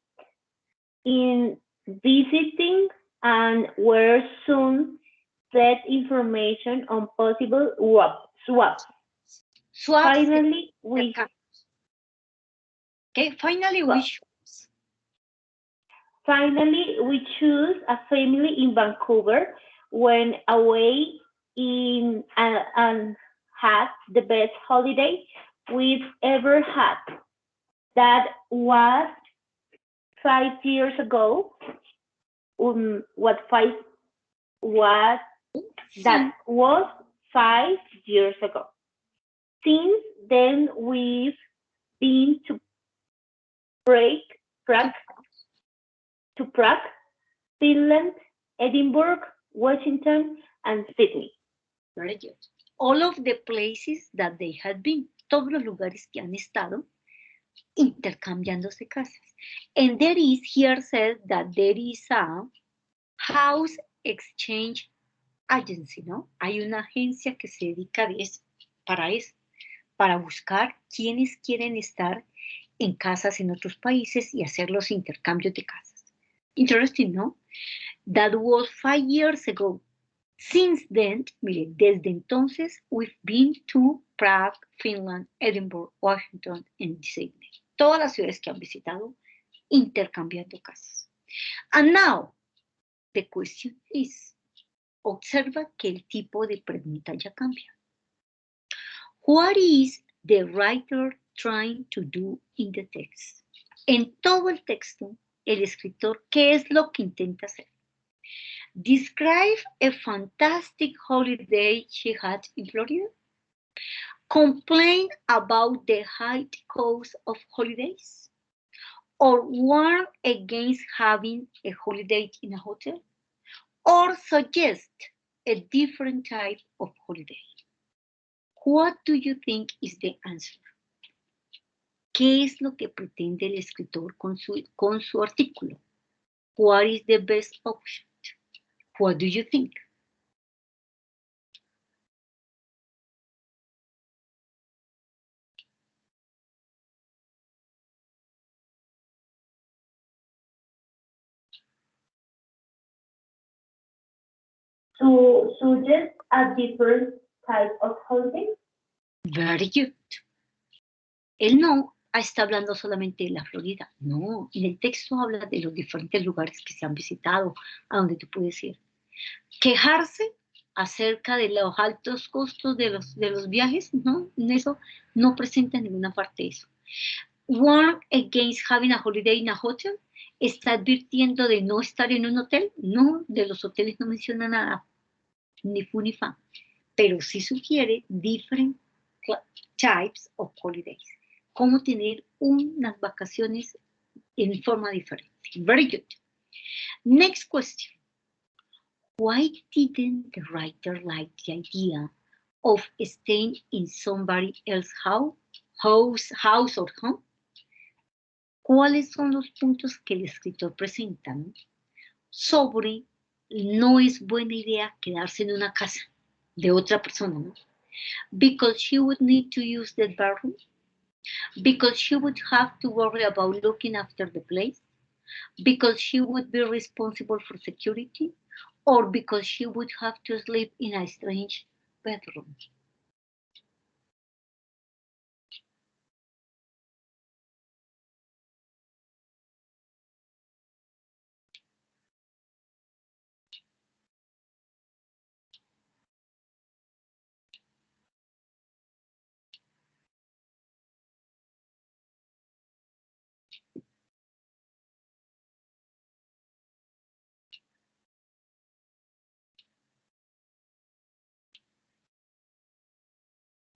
in visiting, and were soon set information on possible swaps. Finally, we choose a family in Vancouver, went away in and had the best holiday we've ever had. That was 5 years ago. That was 5 years ago. Since then, we've been to Prague, Finland, Edinburgh, Washington, and Sydney. Very good. All of the places that they had been, todos los lugares que han estado intercambiándose casas. And there is, here says that there is a house exchange agency, ¿no? Hay una agencia que se dedica para buscar quienes quieren estar en casas en otros países y hacer los intercambios de casas. Interesting, ¿no? That was 5 years ago. Since then, mire, desde entonces, we've been to Prague, Finland, Edinburgh, Washington, and Sydney. Todas las ciudades que han visitado, intercambiando casas. And now, the question is, observa que el tipo de pregunta ya cambia. What is the writer trying to do in the text? En todo el texto, el escritor, ¿qué es lo que intenta hacer? Describe a fantastic holiday she had in Florida. Complain about the high cost of holidays. Or warn against having a holiday in a hotel. Or suggest a different type of holiday. What do you think is the answer? ¿Qué es lo que pretende el escritor con su artículo? What is the best option? What do you think? To suggest a different type of holiday. Very good. Él no está hablando solamente de la Florida. No, en el texto habla de los diferentes lugares que se han visitado, a donde tú puedes ir. Quejarse acerca de los altos costos de los viajes, no, en eso no presenta en ninguna parte eso. Warn against having a holiday in a hotel, ¿está advirtiendo de no estar en un hotel? No, de los hoteles no menciona nada, ni fu ni fa, pero sí sugiere different types of holidays, cómo tener unas vacaciones en forma diferente. Very good. Next question. Why didn't the writer like the idea of staying in somebody else's house or home? ¿Cuáles son los puntos que el escritor presenta, ¿no? Sobre no es buena idea quedarse en una casa de otra persona, ¿no? Because she would need to use the bathroom, because she would have to worry about looking after the place, because she would be responsible for security, or because she would have to sleep in a strange bedroom.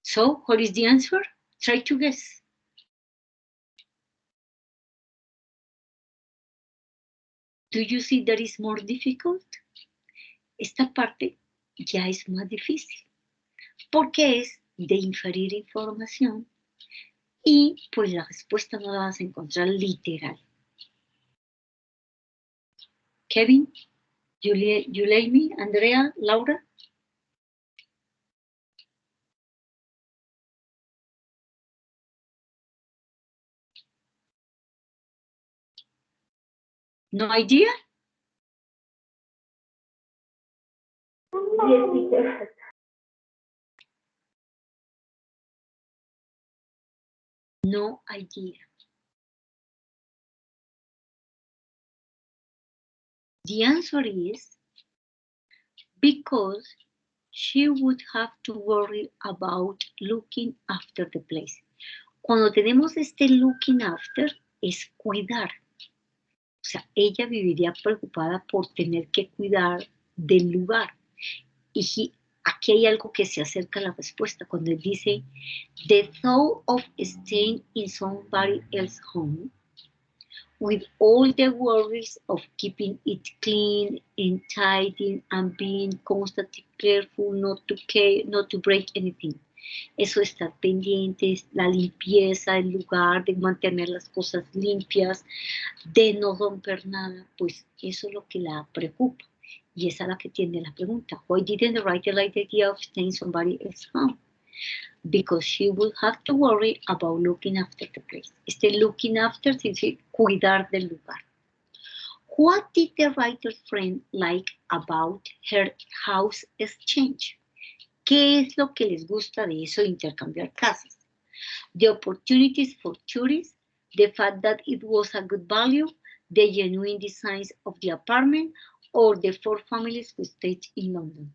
So, what is the answer? Try to guess. Do you see that is more difficult? Esta parte ya es más difícil, porque es de inferir información y pues la respuesta no la vas a encontrar literal. Kevin, Yuleimi, Andrea, Laura. No idea? Yes, teacher. No idea. The answer is because she would have to worry about looking after the place. Cuando tenemos este looking after, es cuidar. O sea, ella viviría preocupada por tener que cuidar del lugar. Y aquí hay algo que se acerca a la respuesta. Cuando él dice, the thought of staying in somebody else's home, with all the worries of keeping it clean and tidy and being constantly careful not to break anything. Eso de estar pendientes, la limpieza del lugar, de mantener las cosas limpias, de no romper nada, pues eso es lo que la preocupa. Y esa es la que tiene la pregunta. Why didn't the writer like the idea of staying somebody else's home? Because she would have to worry about looking after the place. Este looking after significa cuidar del lugar. What did the writer's friend like about her house exchange? ¿Qué es lo que les gusta de eso de intercambiar casas? The opportunities for tourists, the fact that it was a good value, the genuine designs of the apartment, or the 4 families who stayed in London.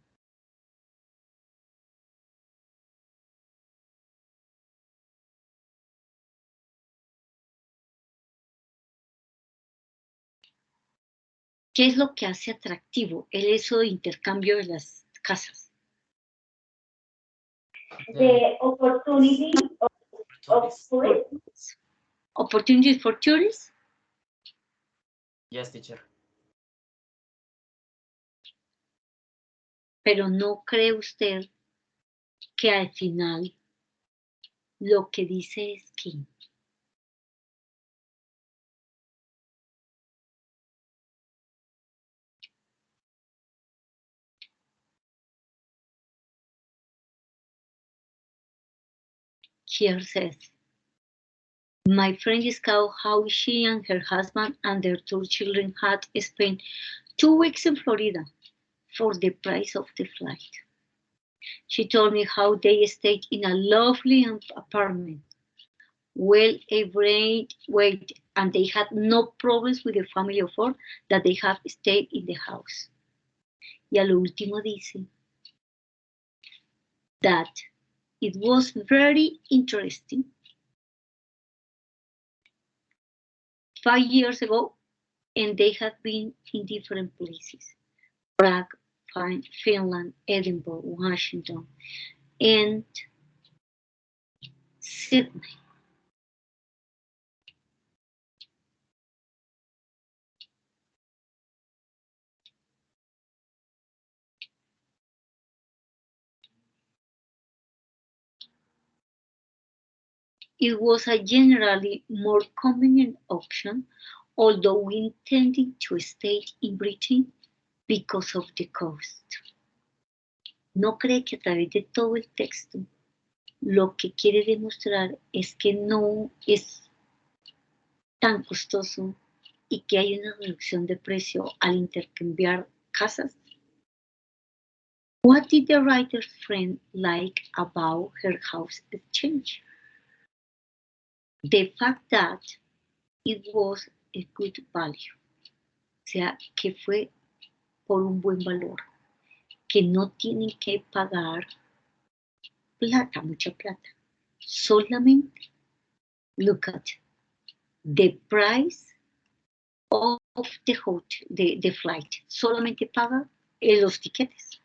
¿Qué es lo que hace atractivo eso de intercambio de las casas? The opportunity of tourists. Opportunities for tourists. Yes, teacher. Pero ¿no cree usted que al final lo que dice es que here says, my friend discussed how she and her husband and their 2 children had spent 2 weeks in Florida for the price of the flight. She told me how they stayed in a lovely apartment, well weight, and they had no problems with the family of 4 that they have stayed in the house. Y a lo último dice that it was very interesting. 5 years ago, and they had been in different places. Prague, Finland, Edinburgh, Washington, and Sydney. It was a generally more convenient option, although we intended to stay in Britain because of the cost. ¿No cree que a través de todo el texto lo que quiere demostrar es que no es tan costoso y que hay una reducción de precio al intercambiar casas? What did the writer's friend like about her house exchange? The fact that it was a good value. O sea, que fue por un buen valor. Que no tienen que pagar plata, mucha plata. Solamente, look at the price of the hotel, the flight. Solamente paga los tiquetes.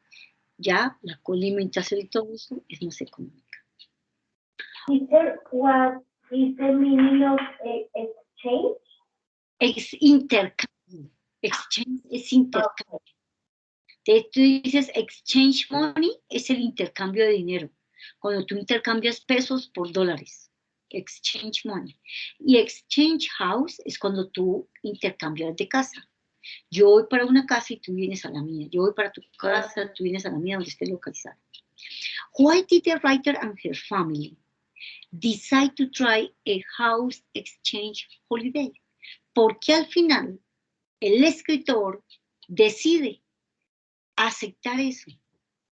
Ya la alimentación y todo eso es más económica. Teacher, what is the meaning of exchange? Es intercambio. Exchange es intercambio. Entonces tú dices exchange money es el intercambio de dinero. Cuando tú intercambias pesos por dólares. Exchange money. Y exchange house es cuando tú intercambias de casa. Yo voy para una casa y tú vienes a la mía. Yo voy para tu casa, tú vienes a la mía donde esté localizada. Why did the writer and her family decide to try a house exchange holiday? Porque al final el escritor decide aceptar eso,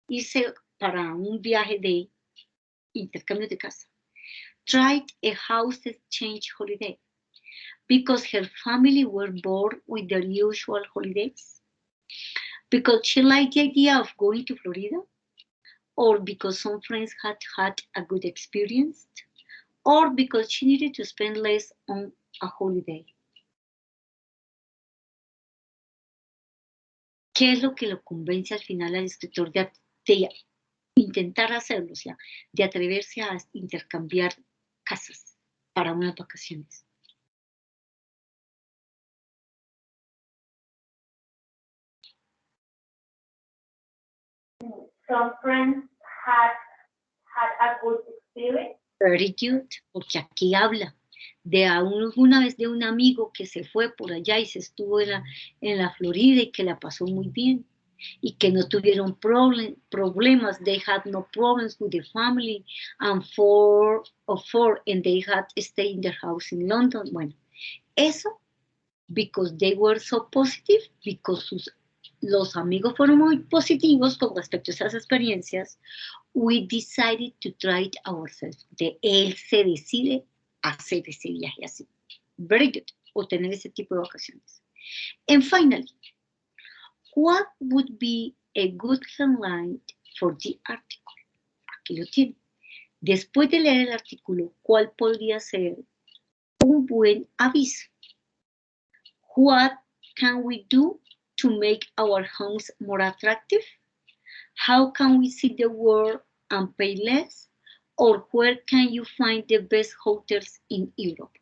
irse para un viaje de intercambio de casa. Tried a house exchange holiday because her family were bored with their usual holidays, because she liked the idea of going to Florida, or because some friends had had a good experience, or because she needed to spend less on a holiday. ¿Qué es lo que lo convence al final al escritor de intentar hacerlo, o sea, de atreverse a intercambiar casas para unas vacaciones? Some friends had a good experience. Very good, porque aquí habla de una vez de un amigo que se fue por allá y se estuvo en la Florida y que la pasó muy bien y que no tuvieron problemas. They had no problems with the family and four and they had stayed in their house in London. Bueno, eso because they were so positive, because los amigos fueron muy positivos con respecto a esas experiencias. We decided to try it ourselves. Él se decide hacer ese viaje así. Very good. O tener ese tipo de vacaciones. And finally, what would be a good headline for the article? Aquí lo tiene. Después de leer el artículo, ¿cuál podría ser un buen aviso? What can we do to make our homes more attractive? How can we see the world and pay less? Or where can you find the best hotels in Europe?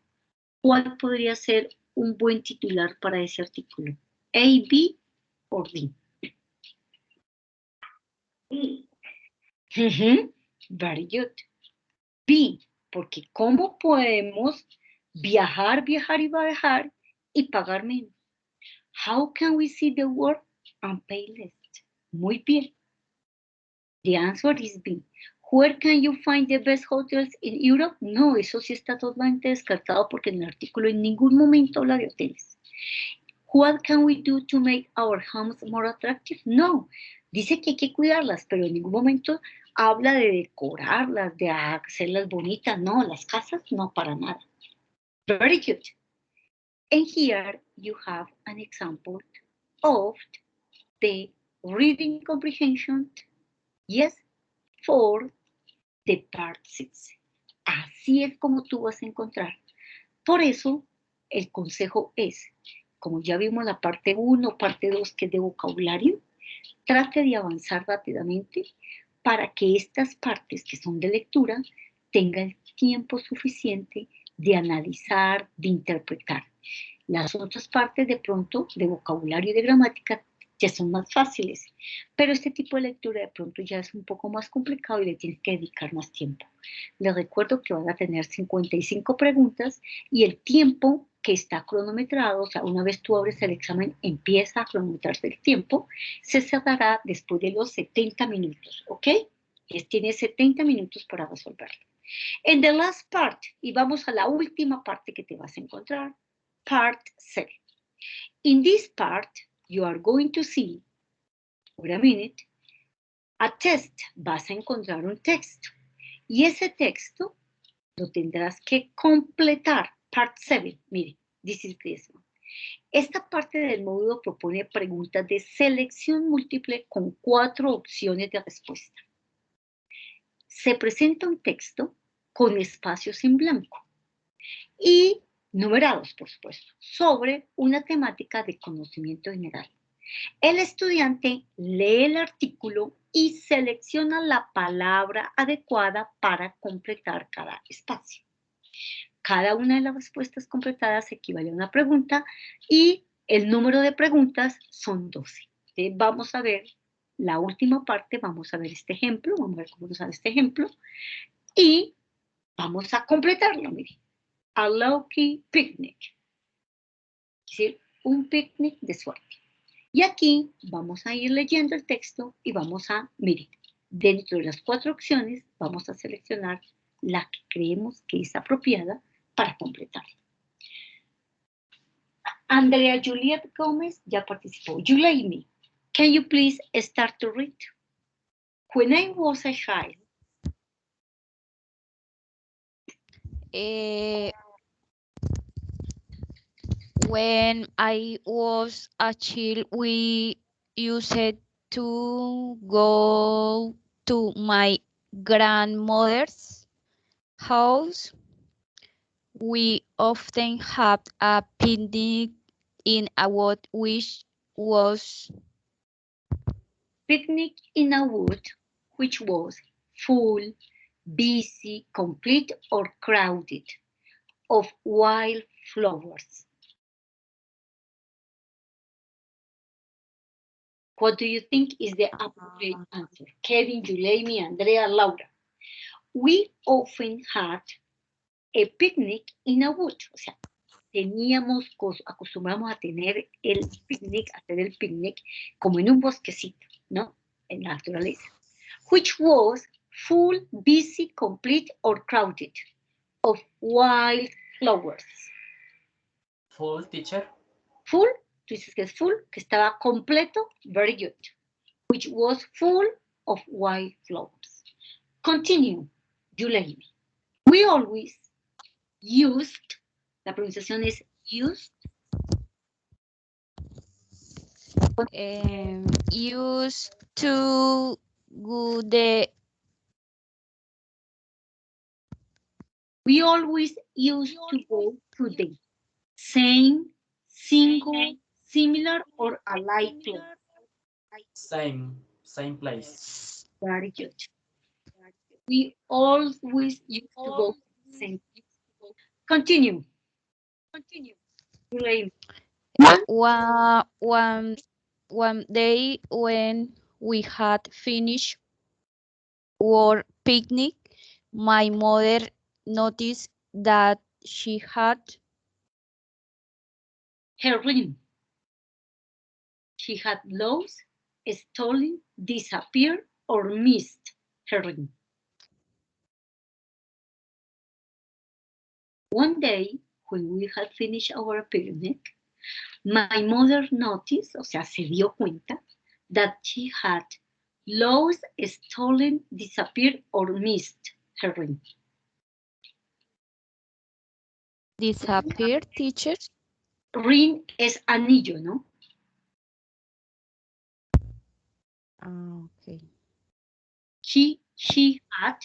¿Cuál podría ser un buen titular para ese artículo? A, B o D. B. Very good. B, porque ¿cómo podemos viajar y viajar y pagar menos? How can we see the world and pay less? Muy bien. The answer is B. Where can you find the best hotels in Europe? No, eso sí está totalmente descartado porque en el artículo en ningún momento habla de hoteles. What can we do to make our homes more attractive? No, dice que hay que cuidarlas, pero en ningún momento habla de decorarlas, de hacerlas bonitas. No, las casas no, para nada. Very good. And here you have an example of the reading comprehension, yes, for the part 6. Así es como tú vas a encontrar. Por eso, el consejo es, como ya vimos la parte 1, parte 2, que es de vocabulario, trate de avanzar rápidamente para que estas partes que son de lectura tengan tiempo suficiente de analizar, de interpretar. Las otras partes de pronto de vocabulario y de gramática ya son más fáciles, pero este tipo de lectura de pronto ya es un poco más complicado y le tienes que dedicar más tiempo. Les recuerdo que van a tener 55 preguntas y el tiempo que está cronometrado, o sea, una vez tú abres el examen, empieza a cronometrarse el tiempo, se cerrará después de los 70 minutos, ¿ok? Tienes 70 minutos para resolverlo. En the last part, y vamos a la última parte que te vas a encontrar, part 7. In this part, you are going to see, wait a minute, a test. Vas a encontrar un texto. Y ese texto lo tendrás que completar. Part 7, mire, this is this one. Esta parte del módulo propone preguntas de selección múltiple con 4 opciones de respuesta. Se presenta un texto con espacios en blanco y numerados, por supuesto, sobre una temática de conocimiento general. El estudiante lee el artículo y selecciona la palabra adecuada para completar cada espacio. Cada una de las respuestas completadas equivale a una pregunta y el número de preguntas son 12. Entonces, vamos a ver la última parte, vamos a ver este ejemplo, vamos a ver cómo nos sale este ejemplo y vamos a completarlo, miren. A lucky picnic, es decir, un picnic de suerte. Y aquí vamos a ir leyendo el texto y vamos a, miren, dentro de las 4 opciones vamos a seleccionar la que creemos que es apropiada para completarla. Andrea Juliet Gómez ya participó. Yulaimi, can you please start to read? When I was a child. When I was a child, we used to go to my grandmother's house We often had a picnic in a wood which was Picnic in a wood, which was full, busy, complete, or crowded of wild flowers. What do you think is the appropriate answer? Kevin, Juleimi, Andrea, Laura. We often had a picnic in a wood. O sea, acostumbramos a tener el picnic, hacer el picnic como en un bosquecito, ¿no? En la naturaleza. Which was full, busy, complete, or crowded of wild flowers. Full, teacher. Full, tú dices que es full, que estaba completo, very good. Which was full of wild flowers. Continue, Juleimi. We always used, la pronunciación es used. used to go the We always used to go to the same, single, similar, or alike place. Same place. Very good. We always used to go to the same place. Continue. Juleimi. one day when we had finished our picnic, my mother noticed that she had Her ring. She had lost, stolen, disappeared, or missed her ring. One day, when we had finished our picnic, my mother noticed, o sea, se dio cuenta, that she had lost, stolen, disappeared, or missed her ring. disappeared, teacher. Ring es anillo, ¿no? Okay. She had,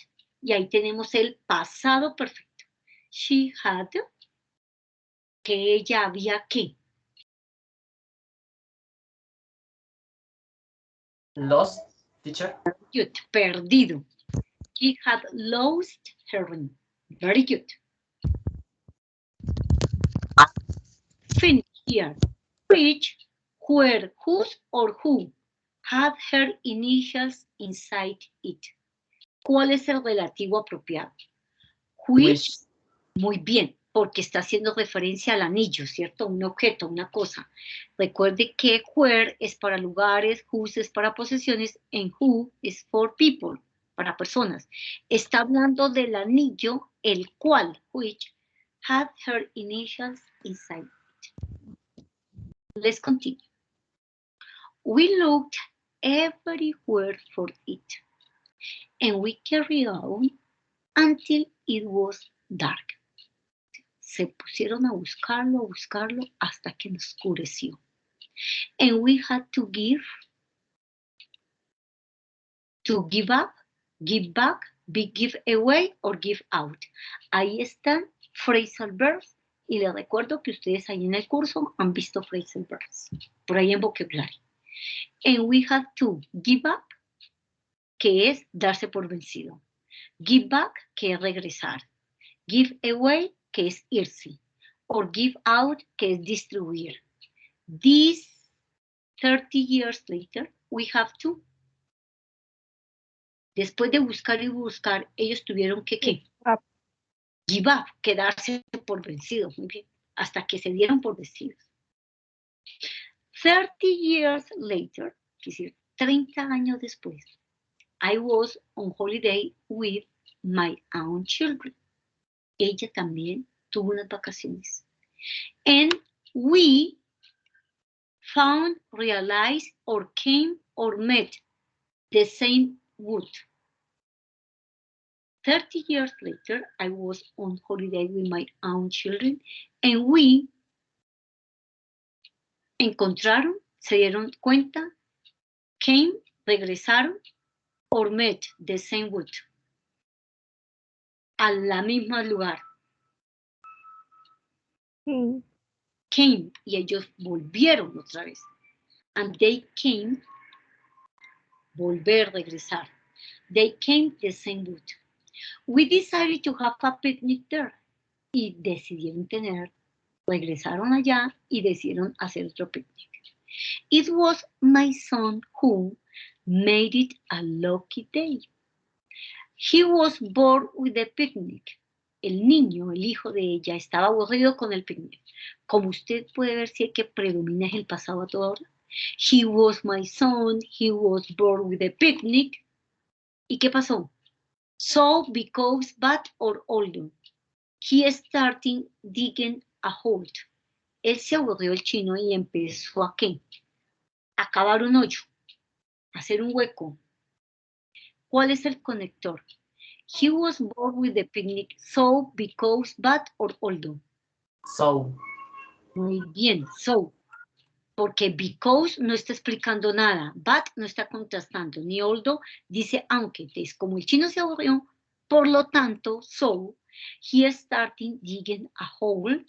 y ahí tenemos el pasado perfecto. She had, que ella había ¿qué? Lost, teacher. Good, perdido. She had lost her ring. Very good. Finish here. Which, where, whose, or who had her initials inside it. ¿Cuál es el relativo apropiado? Which. Muy bien, porque está haciendo referencia al anillo, ¿cierto? Un objeto, una cosa. Recuerde que where es para lugares, whose es para posesiones, and who es for people, para personas. Está hablando del anillo, el cual, which, had her initials inside it. Let's continue. We looked everywhere for it, and we carried on until it was dark. Se pusieron a buscarlo hasta que oscureció. And we had to give up, give back, give away, or give out. Ahí están phrasal verbs, y les recuerdo que ustedes ahí en el curso han visto phrasal verbs, por ahí en vocabulario. And we had to give up, que es darse por vencido. Give back, que es regresar. Give away, que es irse. Or give out, que es distribuir. These 30 years later, we have to. Después de buscar y buscar, ellos tuvieron que ¿qué? Give up, quedarse por vencidos, muy bien, hasta que se dieron por vencidos. 30 years later, es decir, 30 años después, I was on holiday with my own children. Ella también tuvo unas vacaciones. And we found, realized, or came, or met the same wood. 30 years later, I was on holiday with my own children, and we encontraron, se dieron cuenta, came, regresaron, or met the same wood. A la misma lugar. Came, y ellos volvieron otra vez. And they came, volver, regresar. They came the same route. We decided to have a picnic there. Y decidieron regresaron allá y decidieron hacer otro picnic. It was my son who made it a lucky day. He was bored with the picnic. El niño, el hijo de ella, estaba aburrido con el picnic. Como usted puede ver, si el que predomina es el pasado a toda hora. He was my son, he was bored with the picnic. ¿Y qué pasó? So, because, but, or older. He started digging a hole. Él se aburrió el chino y empezó a ¿qué? A cavar un hoyo, a hacer un hueco. ¿Cuál es el conector? He was bored with the picnic, so, because, but, or although. So. Muy bien, so. Porque because no está explicando nada, but no está contrastando, ni although dice aunque. Entonces, como el chino se aburrió, por lo tanto, so, he started digging a hole.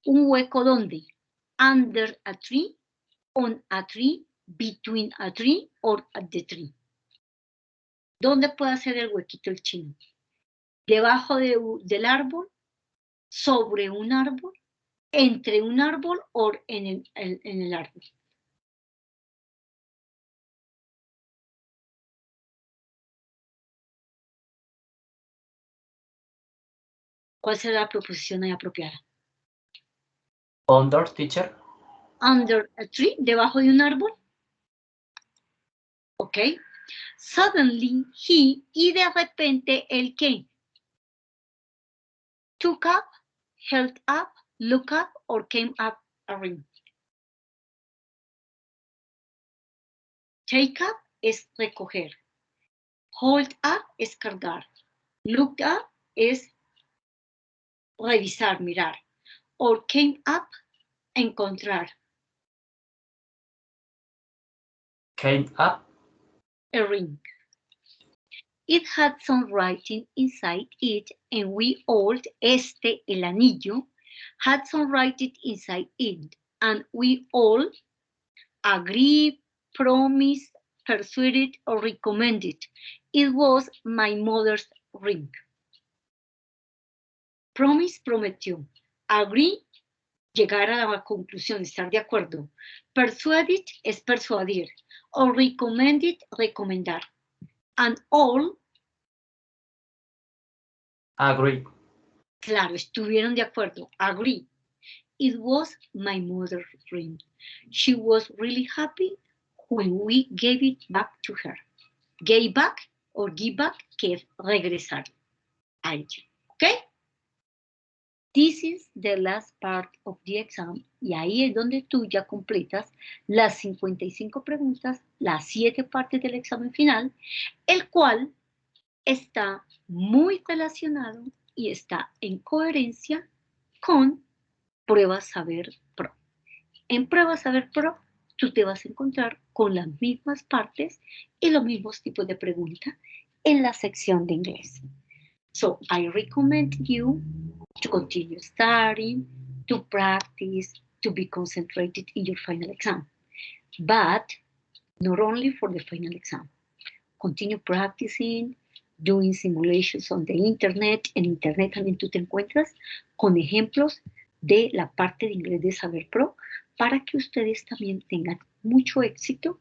Un hueco ¿dónde? Under a tree, on a tree, between a tree, or at the tree. ¿Dónde puede hacer el huequito el chino? Debajo del árbol, sobre un árbol, entre un árbol o en el árbol. ¿Cuál será la proposición ahí apropiada? Under, teacher. Under a tree, debajo de un árbol. Ok. Suddenly he, y de repente el ¿qué? Took up, held up, look up, or came up a ring. Take up es recoger. Hold up es cargar. Look up es revisar, mirar. Or came up, encontrar. Came up. A ring. It had some writing inside it, and we all, el anillo, had some writing inside it, and we all agreed, promised, persuaded, or recommended. It was my mother's ring. Promise, prometió. Agree, llegar a la conclusión, estar de acuerdo. Persuaded es persuadir. Or recommended, recomendar. And all Agree. Claro, estuvieron de acuerdo. Agree. It was my mother's ring. She was really happy when we gave it back to her. Gave back or give back, que es regresar a ella. ¿Ok? This is the last part of the exam. Y ahí es donde tú ya completas las 55 preguntas, las 7 partes del examen final, el cual está muy relacionado y está en coherencia con Pruebas Saber Pro. En Pruebas Saber Pro, tú te vas a encontrar con las mismas partes y los mismos tipos de preguntas en la sección de inglés. So, I recommend you to continue studying, to practice, to be concentrated in your final exam. But not only for the final exam. Continue practicing, doing simulations on the internet. En internet también tú te encuentras con ejemplos de la parte de inglés de Saber Pro para que ustedes también tengan mucho éxito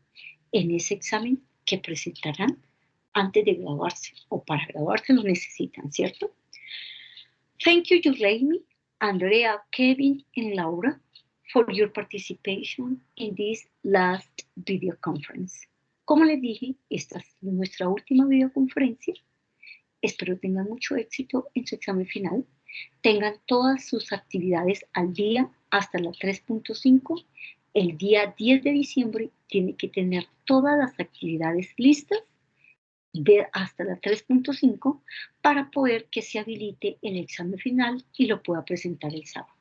en ese examen que presentarán antes de graduarse o para graduarse lo necesitan, ¿cierto? Thank you, Yulaimi, Andrea, Kevin, and Laura for your participation in this last video conference. Como les dije, esta es nuestra última videoconferencia. Espero tengan mucho éxito en su examen final. Tengan todas sus actividades al día hasta la 3.5. El día 10 de diciembre tiene que tener todas las actividades listas hasta la 3.5 para poder que se habilite el examen final y lo pueda presentar el sábado.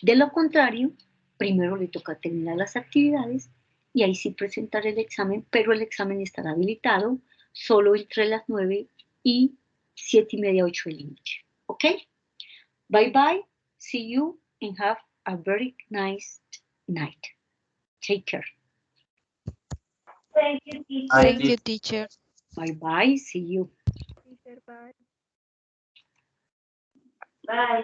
De lo contrario, primero le toca terminar las actividades y ahí sí presentar el examen, pero el examen estará habilitado solo entre las 9 y 7:30, 8 de la noche. ¿Ok? Bye bye. See you and have a very nice night. Take care. Thank you, teacher. Thank you, teacher. Bye-bye. See you. Teacher, bye. Bye.